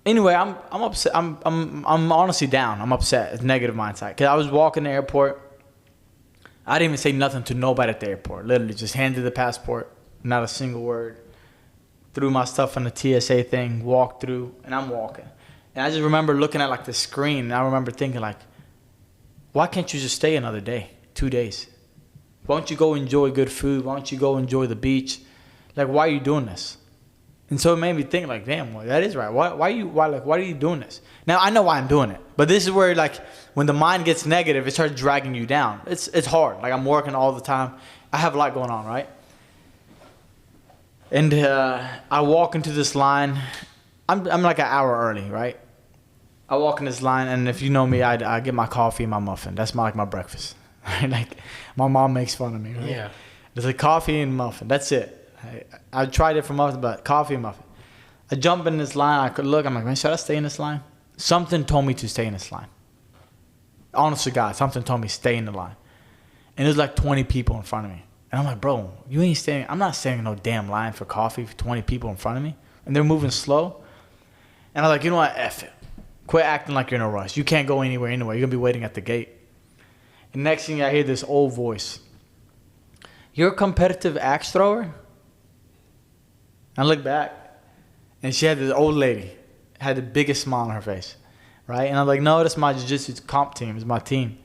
anyway, I'm upset. I'm honestly down. I'm upset. It's negative mindset. Because I was walking the airport. I didn't even say nothing to nobody at the airport. Literally just handed the passport. Not a single word. Threw my stuff on the TSA thing. Walked through. And I'm walking. And I just remember looking at like the screen, and I remember thinking like, why can't you just stay another day, 2 days? Why don't you go enjoy good food? Why don't you go enjoy the beach? Like, why are you doing this? And so it made me think like, damn, well, that is right. Why are you doing this? Now I know why I'm doing it, but this is where like when the mind gets negative, it starts dragging you down. It's hard. Like I'm working all the time. I have a lot going on, right? And I walk into this line. I'm like an hour early, right? I walk in this line, and if you know me, I get my coffee and my muffin. That's my breakfast. Right? Like my mom makes fun of me. Right? Yeah. There's like coffee and muffin. That's it. I tried different muffins, but coffee and muffin. I jump in this line. I could look. I'm like, man, should I stay in this line? Something told me to stay in this line. Honest to God, something told me stay in the line. And there's like 20 people in front of me. And I'm like, bro, you ain't staying. I'm not staying in no damn line for coffee for 20 people in front of me. And they're moving slow. And I'm like, you know what? F it. Quit acting like you're in a rush. You can't go anywhere anyway. You're going to be waiting at the gate. And next thing I hear this old voice. You're a competitive axe thrower? I look back. And she had this old lady. Had the biggest smile on her face. Right? And I'm like, no, that's my jiu-jitsu comp team. It's my team.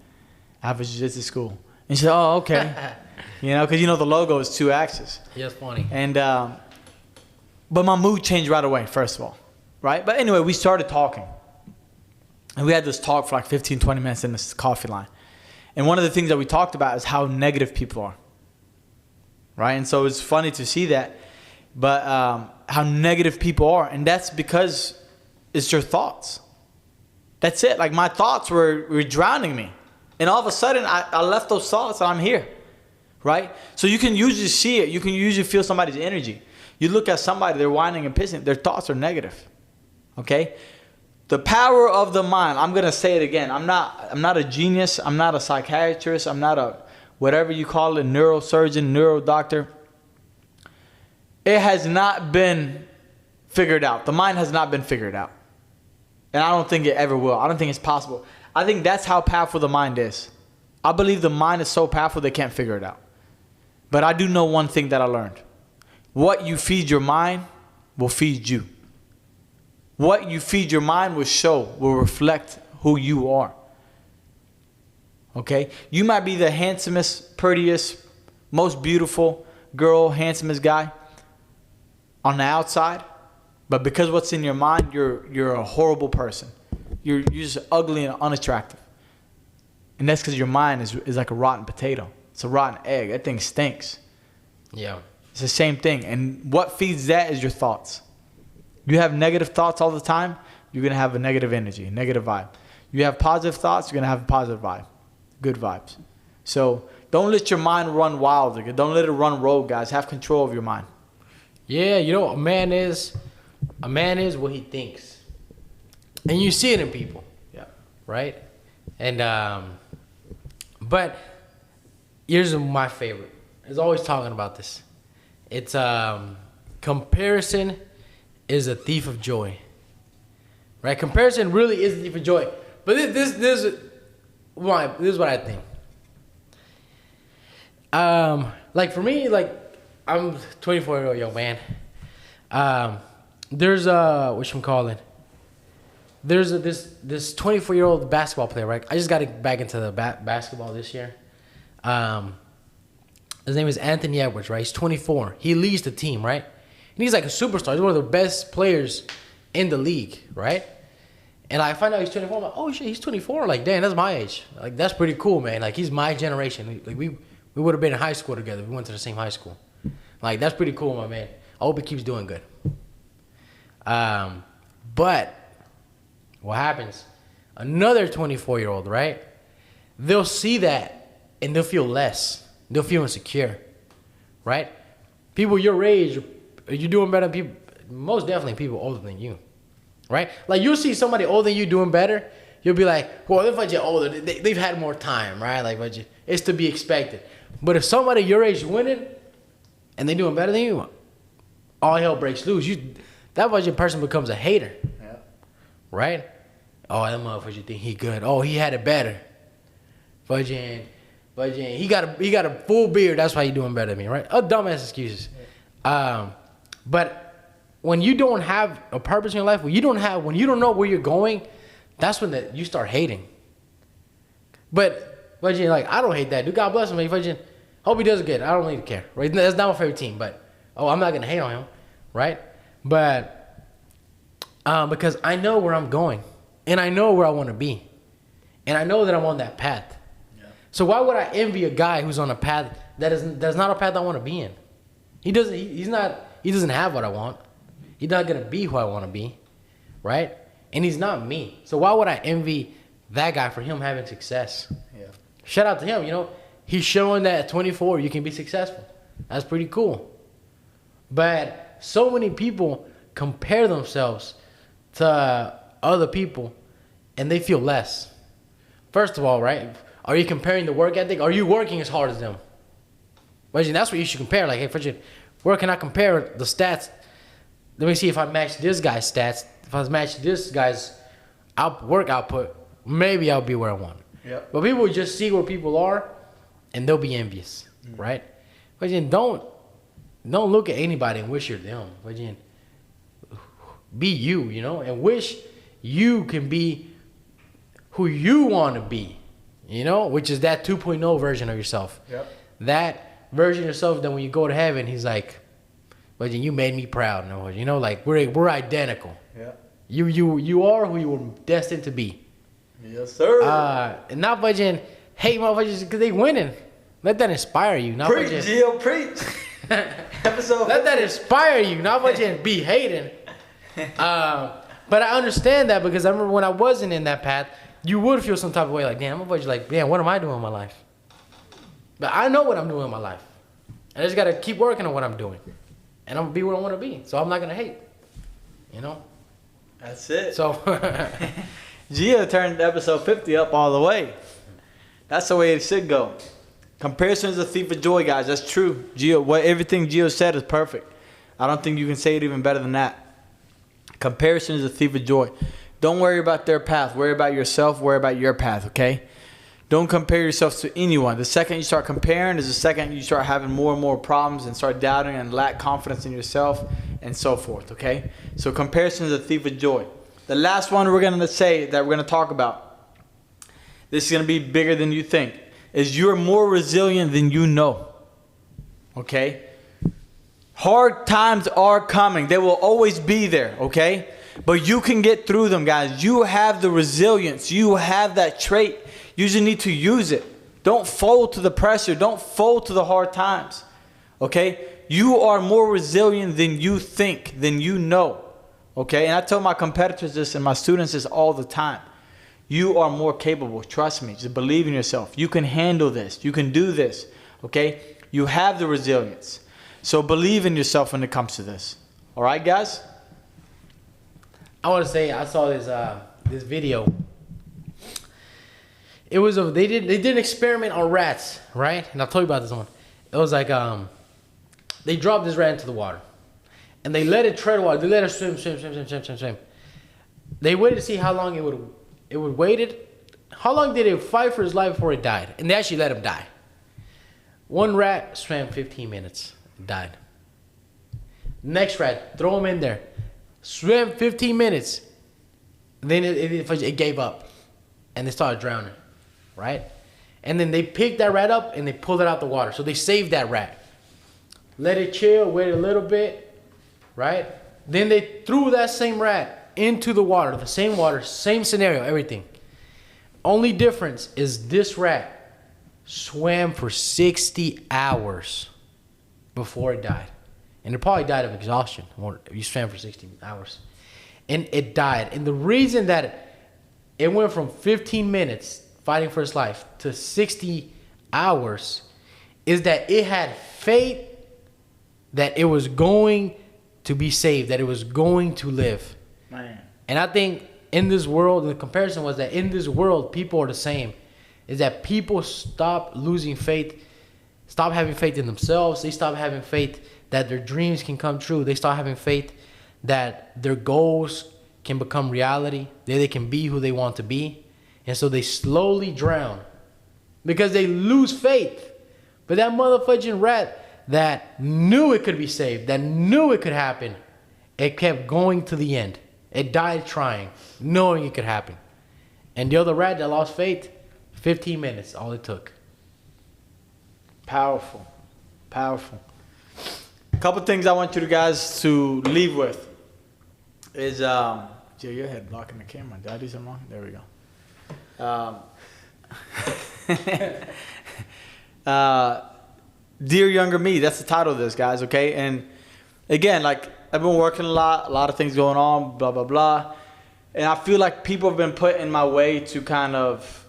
I have a jiu-jitsu school. And she said, oh, okay. You know, because, you know, the logo is 2 axes. Yeah, it's funny. And, but my mood changed right away, first of all. Right? But anyway, we started talking. And we had this talk for like 15, 20 minutes in this coffee line. And one of the things that we talked about is how negative people are. Right? And so it's funny to see that. But how negative people are. And that's because it's your thoughts. That's it. Like my thoughts were drowning me. And all of a sudden, I left those thoughts and I'm here. Right? So you can usually see it. You can usually feel somebody's energy. You look at somebody, they're whining and pissing. Their thoughts are negative. Okay? The power of the mind. I'm going to say it again. I'm not a genius. I'm not a psychiatrist. I'm not a whatever you call it, neurosurgeon, neuro doctor. It has not been figured out. The mind has not been figured out. And I don't think it ever will. I don't think it's possible. I think that's how powerful the mind is. I believe the mind is so powerful they can't figure it out. But I do know one thing that I learned. What you feed your mind will feed you. What you feed your mind will reflect who you are. Okay? You might be the handsomest, prettiest, most beautiful girl, handsomest guy on the outside. But because what's in your mind, you're a horrible person. You're just ugly and unattractive. And that's because your mind is like a rotten potato. It's a rotten egg. That thing stinks. Yeah. It's the same thing. And what feeds that is your thoughts. You have negative thoughts all the time, you're going to have a negative energy, a negative vibe. You have positive thoughts, you're going to have a positive vibe. Good vibes. So don't let your mind run wild. Don't let it run rogue, guys. Have control of your mind. Yeah, you know what a man is? A man is what he thinks. And you see it in people. Yeah. Right? And, but here's my favorite. It's always talking about this. It's, comparison is a thief of joy. Right? Comparison really is a thief of joy. But this is what I think. Like for me, like I'm a 24-year-old young man. There's this 24-year-old basketball player, right? I just got back into the basketball this year. His name is Anthony Edwards, right? He's 24. He leads the team, right? And he's like a superstar. He's one of the best players in the league, right? And I find out he's 24. I'm like, oh shit, he's 24. Like, damn, that's my age. Like, that's pretty cool, man. Like, he's my generation. Like, we would have been in high school together. We went to the same high school. Like, that's pretty cool, my man. I hope he keeps doing good. But what happens? Another 24-year-old, right? They'll see that and they'll feel less. They'll feel insecure, right? People your age, you're doing better than people, most definitely people older than you, right? Like, you'll see somebody older than you doing better, you'll be like, well, if you're older, they've had more time, right? Like, but it's to be expected. But if somebody your age is winning and they're doing better than you, all hell breaks loose. That person becomes a hater, Yeah. right? Oh, that motherfucker think he good. Oh, he had it better. Fudging. He got a full beard. That's why he doing better than me, right? Oh, dumbass excuses. Yeah. But when you don't have a purpose in your life, when you don't know where you're going, that's when you start hating. But like, I don't hate that dude. God bless him. Hope he does good. I don't really care, right? That's not my favorite team, but I'm not gonna hate on him, right? But because I know where I'm going, and I know where I want to be, and I know that I'm on that path. So why would I envy a guy who's on a path that's not a path I want to be in? He doesn't He doesn't have what I want. He's not gonna be who I want to be, right? And he's not me. So why would I envy that guy for him having success? Yeah. Shout out to him. You know, he's showing that at 24 you can be successful. That's pretty cool. But so many people compare themselves to other people, and they feel less. First of all, right? Are you comparing the work ethic? Are you working as hard as them? Imagine that's what you should compare. Like, hey, for where can I compare the stats? Let me see if I match this guy's stats. If I match this guy's work output, maybe I'll be where I want. Yep. But people just see where people are, and they'll be envious, right? But don't look at anybody and wish you're them. But be you, you know, and wish you can be who you want to be, you know, which is that 2.0 version of yourself. Yep. That version of yourself that when you go to heaven, he's like, but you made me proud. No, you know, like we're identical. Yeah. You are who you were destined to be. Yes, sir. And not budging hate motherfuckers because they winning. Let that inspire you. Not Preach, budging. Gio, preach. Episode. Let that inspire you. Not budging be hating. But I understand that because I remember when I wasn't in that path, you would feel some type of way like, damn, I'm like, damn, what am I doing in my life? But I know what I'm doing in my life. I just got to keep working on what I'm doing. And I'm going to be where I want to be. So I'm not going to hate. You know? That's it. So Gio turned episode 50 up all the way. That's the way it should go. Comparison is a thief of joy, guys. That's true. Everything Gio said is perfect. I don't think you can say it even better than that. Comparison is a thief of joy. Don't worry about their path. Worry about yourself. Worry about your path, okay? Don't compare yourself to anyone. The second you start comparing is the second you start having more and more problems and start doubting and lack confidence in yourself and so forth, okay? So comparison is a thief of joy. The last one we're going to say that we're going to talk about, this is going to be bigger than you think, is you're more resilient than you know, okay? Hard times are coming. They will always be there, okay? But you can get through them, guys. You have the resilience. You have that trait. You just need to use it. Don't fold to the pressure. Don't fold to the hard times, okay? You are more resilient than you think, than you know, okay? And I tell my competitors this and my students this all the time. You are more capable. Trust me. Just believe in yourself. You can handle this. You can do this, okay? You have the resilience. So believe in yourself when it comes to this. All right, guys? I want to say I saw this video. It was they did an experiment on rats, right? And I'll tell you about this one. It was like they dropped this rat into the water, and they let it tread water. They let it swim. They waited to see how long it would waited. How long did it fight for his life before it died? And they actually let him die. One rat swam 15 minutes, died. Next rat, throw him in there. Swam 15 minutes. Then it gave up. And they started drowning. Right? And then they picked that rat up and they pulled it out the water. So they saved that rat. Let it chill, wait a little bit. Right? Then they threw that same rat into the water. Same scenario, everything. Only difference is this rat swam for 60 hours before it died. And it probably died of exhaustion. You swam for 60 hours. And it died. And the reason that it went from 15 minutes fighting for its life to 60 hours is that it had faith that it was going to be saved, that it was going to live. Man. And I think in this world, the comparison was that in this world, people are the same. Is that people stop losing faith, stop having faith in themselves. They stop having faith that their dreams can come true. They start having faith that their goals can become reality, that they can be who they want to be. And so they slowly drown because they lose faith. But that motherfucking rat that knew it could be saved, that knew it could happen, it kept going to the end. It died trying, knowing it could happen. And the other rat that lost faith, 15 minutes, all it took. Powerful. Powerful. A couple things I want you guys to leave with is, Joe, your head blocking the camera. Did I do something wrong? There we go. Dear Younger Me, that's the title of this, guys, okay? And again, like I've been working a lot of things going on, blah, blah, blah. And I feel like people have been put in my way to kind of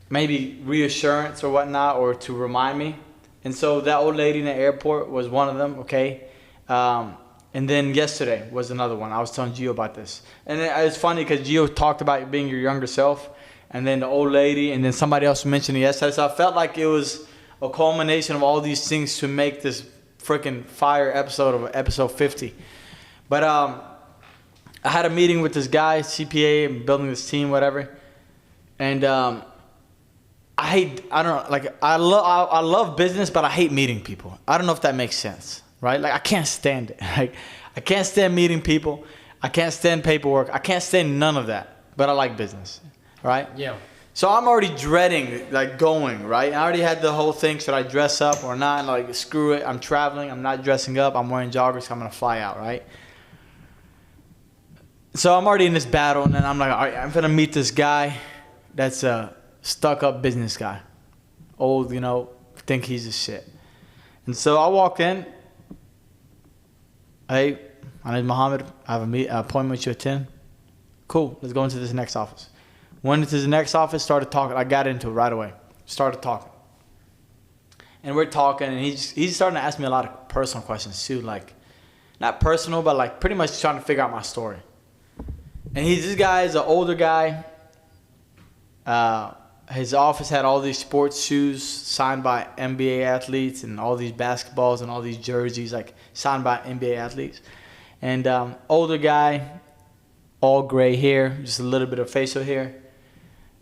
maybe reassurance or whatnot, or to remind me. And so that old lady in the airport was one of them, okay? And then yesterday was another one. I was telling Gio about this. And it's funny because Gio talked about being your younger self, and then the old lady, and then somebody else mentioned it yesterday. So I felt like it was a culmination of all these things to make this freaking fire episode of episode 50. But I had a meeting with this guy, CPA, and building this team, whatever. And I love business, but I hate meeting people. I don't know if that makes sense, right? Like I can't stand it. Like I can't stand meeting people. I can't stand paperwork. I can't stand none of that. But I like business, right? Yeah. So I'm already dreading like going, right? I already had the whole thing. Should I dress up or not? Like screw it. I'm traveling. I'm not dressing up. I'm wearing joggers. I'm gonna fly out, right? So I'm already in this battle, and then I'm like, all right, I'm gonna meet this guy that's a stuck-up business guy, old, think he's the shit. And so I walk in. Hey, my name's Mohammed. I have an appointment with you at 10. Cool. Let's go into this next office. Went into the next office, started talking. I got into it right away. Started talking. And we're talking, and he's starting to ask me a lot of personal questions too, like not personal, but like pretty much trying to figure out my story. And this guy is an older guy. His office had all these sports shoes signed by NBA athletes, and all these basketballs and all these jerseys like signed by NBA athletes. And older guy, all gray hair, just a little bit of facial hair.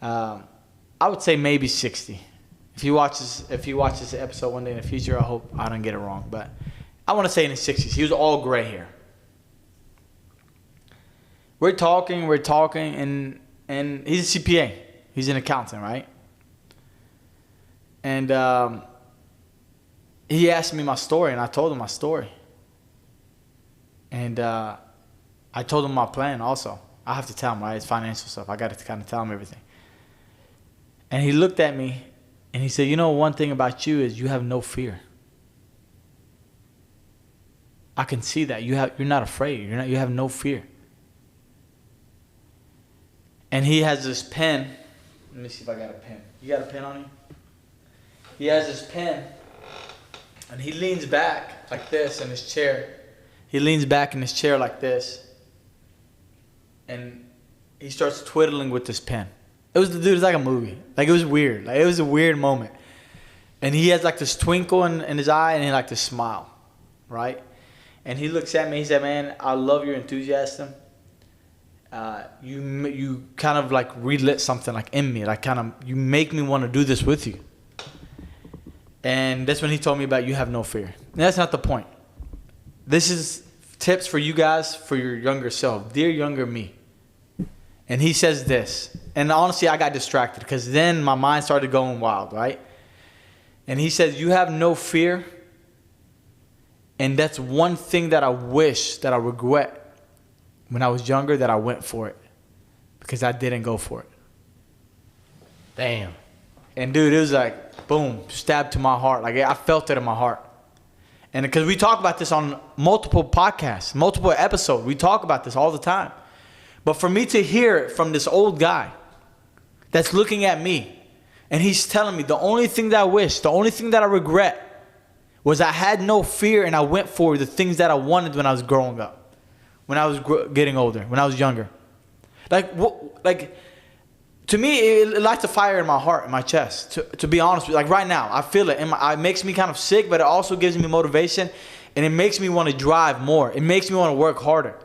I would say maybe 60. If he watches this episode one day in the future, I hope I don't get it wrong, but I want to say in his 60s. He was all gray hair. We're talking, and he's a CPA. He's an accountant, right? And he asked me my story, and I told him my story. And I told him my plan also. I have to tell him, right? It's financial stuff. I got to kind of tell him everything. And he looked at me, and he said, one thing about you is you have no fear. I can see that. You're not afraid. You have no fear. And he has this pen. Let me see if I got a pen. You got a pen on you? He has this pen, and he leans back like this in his chair. He leans back in his chair like this, and he starts twiddling with this pen. It was like a movie. Like it was weird. Like it was a weird moment. And he has like this twinkle in his eye, and he like this smile, right? And he looks at me. He said, "Man, I love your enthusiasm. You kind of like relit something like in me. Like kind of you make me want to do this with you." And that's when he told me about you have no fear. And that's not the point. This is tips for you guys for your younger self, dear younger me. And he says this, and honestly, I got distracted because then my mind started going wild, right? And he says, you have no fear. And that's one thing that I wish, that I regret when I was younger, that I went for it because I didn't go for it. Damn. And dude, it was like, boom, stabbed to my heart. Like I felt it in my heart. And because we talk about this on multiple podcasts, multiple episodes, we talk about this all the time. But for me to hear it from this old guy that's looking at me, and he's telling me the only thing that I wish, the only thing that I regret was I had no fear and I went for the things that I wanted when I was growing up, when I was getting older, when I was younger. To me, it lights a fire in my heart, in my chest. To be honest with you, like right now, I feel it. It makes me kind of sick, but it also gives me motivation, and it makes me want to drive more. It makes me want to work harder,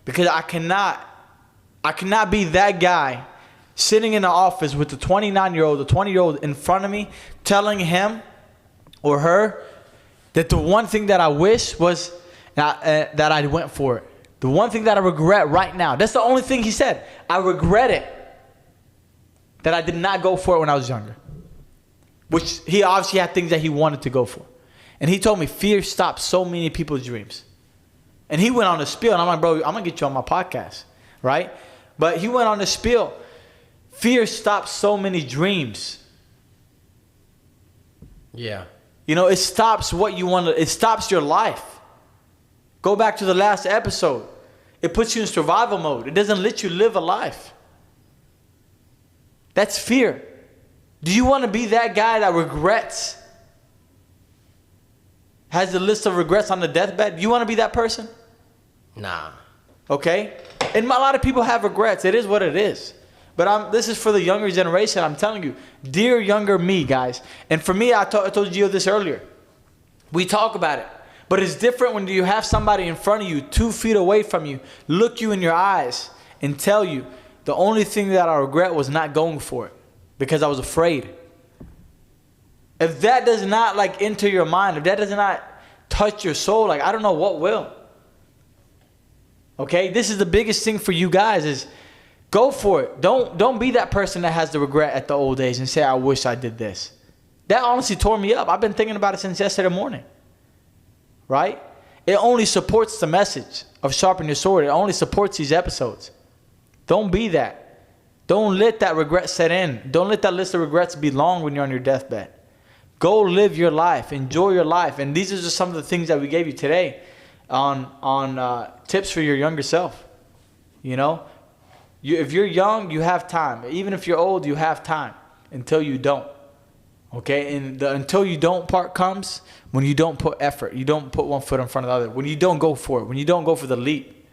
because I cannot be that guy sitting in the office with the 29-year-old, the 20-year-old in front of me, telling him or her that the one thing that I wish was that I went for it. The one thing that I regret right now. That's the only thing he said. I regret it. That I did not go for it when I was younger. Which he obviously had things that he wanted to go for. And he told me fear stops so many people's dreams. And he went on a spiel, and I'm like, bro, I'm going to get you on my podcast, right? But he went on a spiel. Fear stops so many dreams. Yeah. It stops what you want to, it stops your life. Go back to the last episode. It puts you in survival mode. It doesn't let you live a life. That's fear. Do you want to be that guy that regrets? Has a list of regrets on the deathbed? Do you want to be that person? Nah. Okay? And a lot of people have regrets. It is what it is. But this is for the younger generation. I'm telling you, dear younger me, guys. And for me, I told you this earlier. We talk about it. But it's different when you have somebody in front of you, 2 feet away from you, look you in your eyes and tell you, the only thing that I regret was not going for it because I was afraid. If that does not like enter your mind, if that does not touch your soul, like I don't know what will. Okay, this is the biggest thing for you guys is go for it. Don't be that person that has the regret at the old age and say, I wish I did this. That honestly tore me up. I've been thinking about it since yesterday morning. Right? It only supports the message of Sharpen Your Sword. It only supports these episodes. Don't be that. Don't let that regret set in. Don't let that list of regrets be long when you're on your deathbed. Go live your life. Enjoy your life. And these are just some of the things that we gave you today on tips for your younger self. You know? If you're young, you have time. Even if you're old, you have time until you don't. Okay? And the until you don't part comes when you don't put effort. You don't put one foot in front of the other. When you don't go for it. When you don't go for the leap.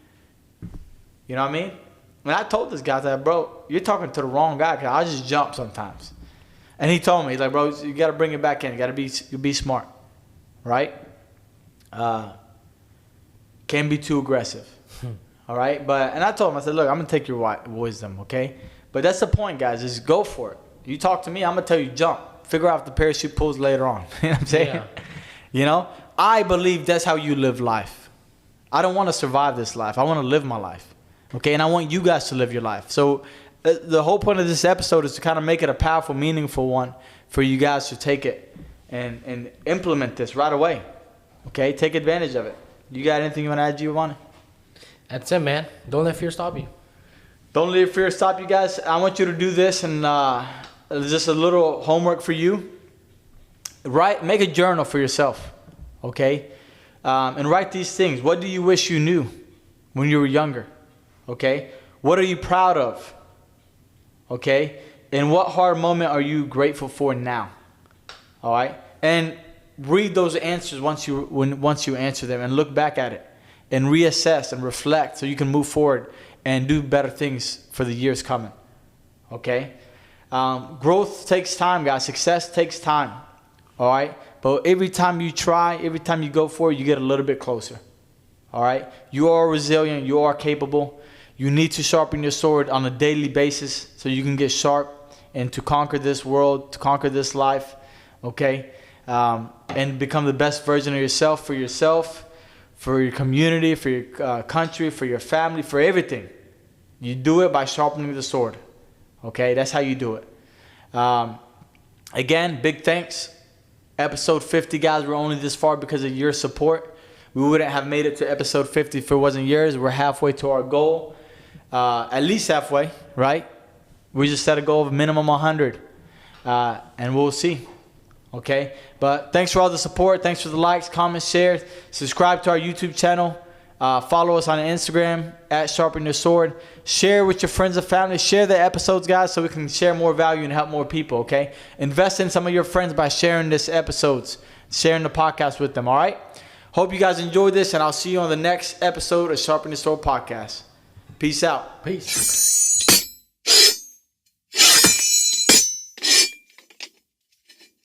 You know what I mean? And I told this guy that, bro, you're talking to the wrong guy because I just jump sometimes. And he told me, he's like, bro, you got to bring it back in. You got to be smart. Right? Can't be too aggressive. All right? And I told him, I said, look, I'm going to take your wisdom, okay? But that's the point, guys, is go for it. You talk to me, I'm going to tell you jump. Figure out if the parachute pulls later on. You know what I'm saying? Yeah. You know? I believe that's how you live life. I don't want to survive this life. I want to live my life. Okay? And I want you guys to live your life. So the whole point of this episode is to kind of make it a powerful, meaningful one for you guys to take it and implement this right away. Okay? Take advantage of it. You got anything you want to add, Giovanni? That's it, man. Don't let fear stop you. Don't let fear stop you, guys. I want you to do this, and just a little homework for you. Make a journal for yourself, okay? And write these things. What do you wish you knew when you were younger? Okay? What are you proud of? Okay? And what hard moment are you grateful for now? All right? And read those answers once you answer them, and look back at it and reassess and reflect so you can move forward and do better things for the years coming. Okay? Growth takes time, guys. Success takes time. All right? But every time you try, every time you go for it, you get a little bit closer. All right? You are resilient. You are capable. You need to sharpen your sword on a daily basis so you can get sharp and to conquer this world, to conquer this life. Okay? And become the best version of yourself, for your community, for your country, for your family, for everything. You do it by sharpening the sword. Okay, that's how you do it. Again, big thanks. Episode 50, guys. We're only this far because of your support. We wouldn't have made it to episode 50 if it wasn't yours. We're halfway to our goal. At least halfway, right? We just set a goal of minimum 100. And we'll see. Okay? But thanks for all the support. Thanks for the likes, comments, shares. Subscribe to our YouTube channel. Follow us on Instagram at Sharpen Your Sword. Share with your friends and family. Share the episodes, guys, so we can share more value and help more people, okay? Invest in some of your friends by sharing this episodes, sharing the podcast with them, all right? Hope you guys enjoyed this, and I'll see you on the next episode of Sharpen Your Sword podcast. Peace out. Peace.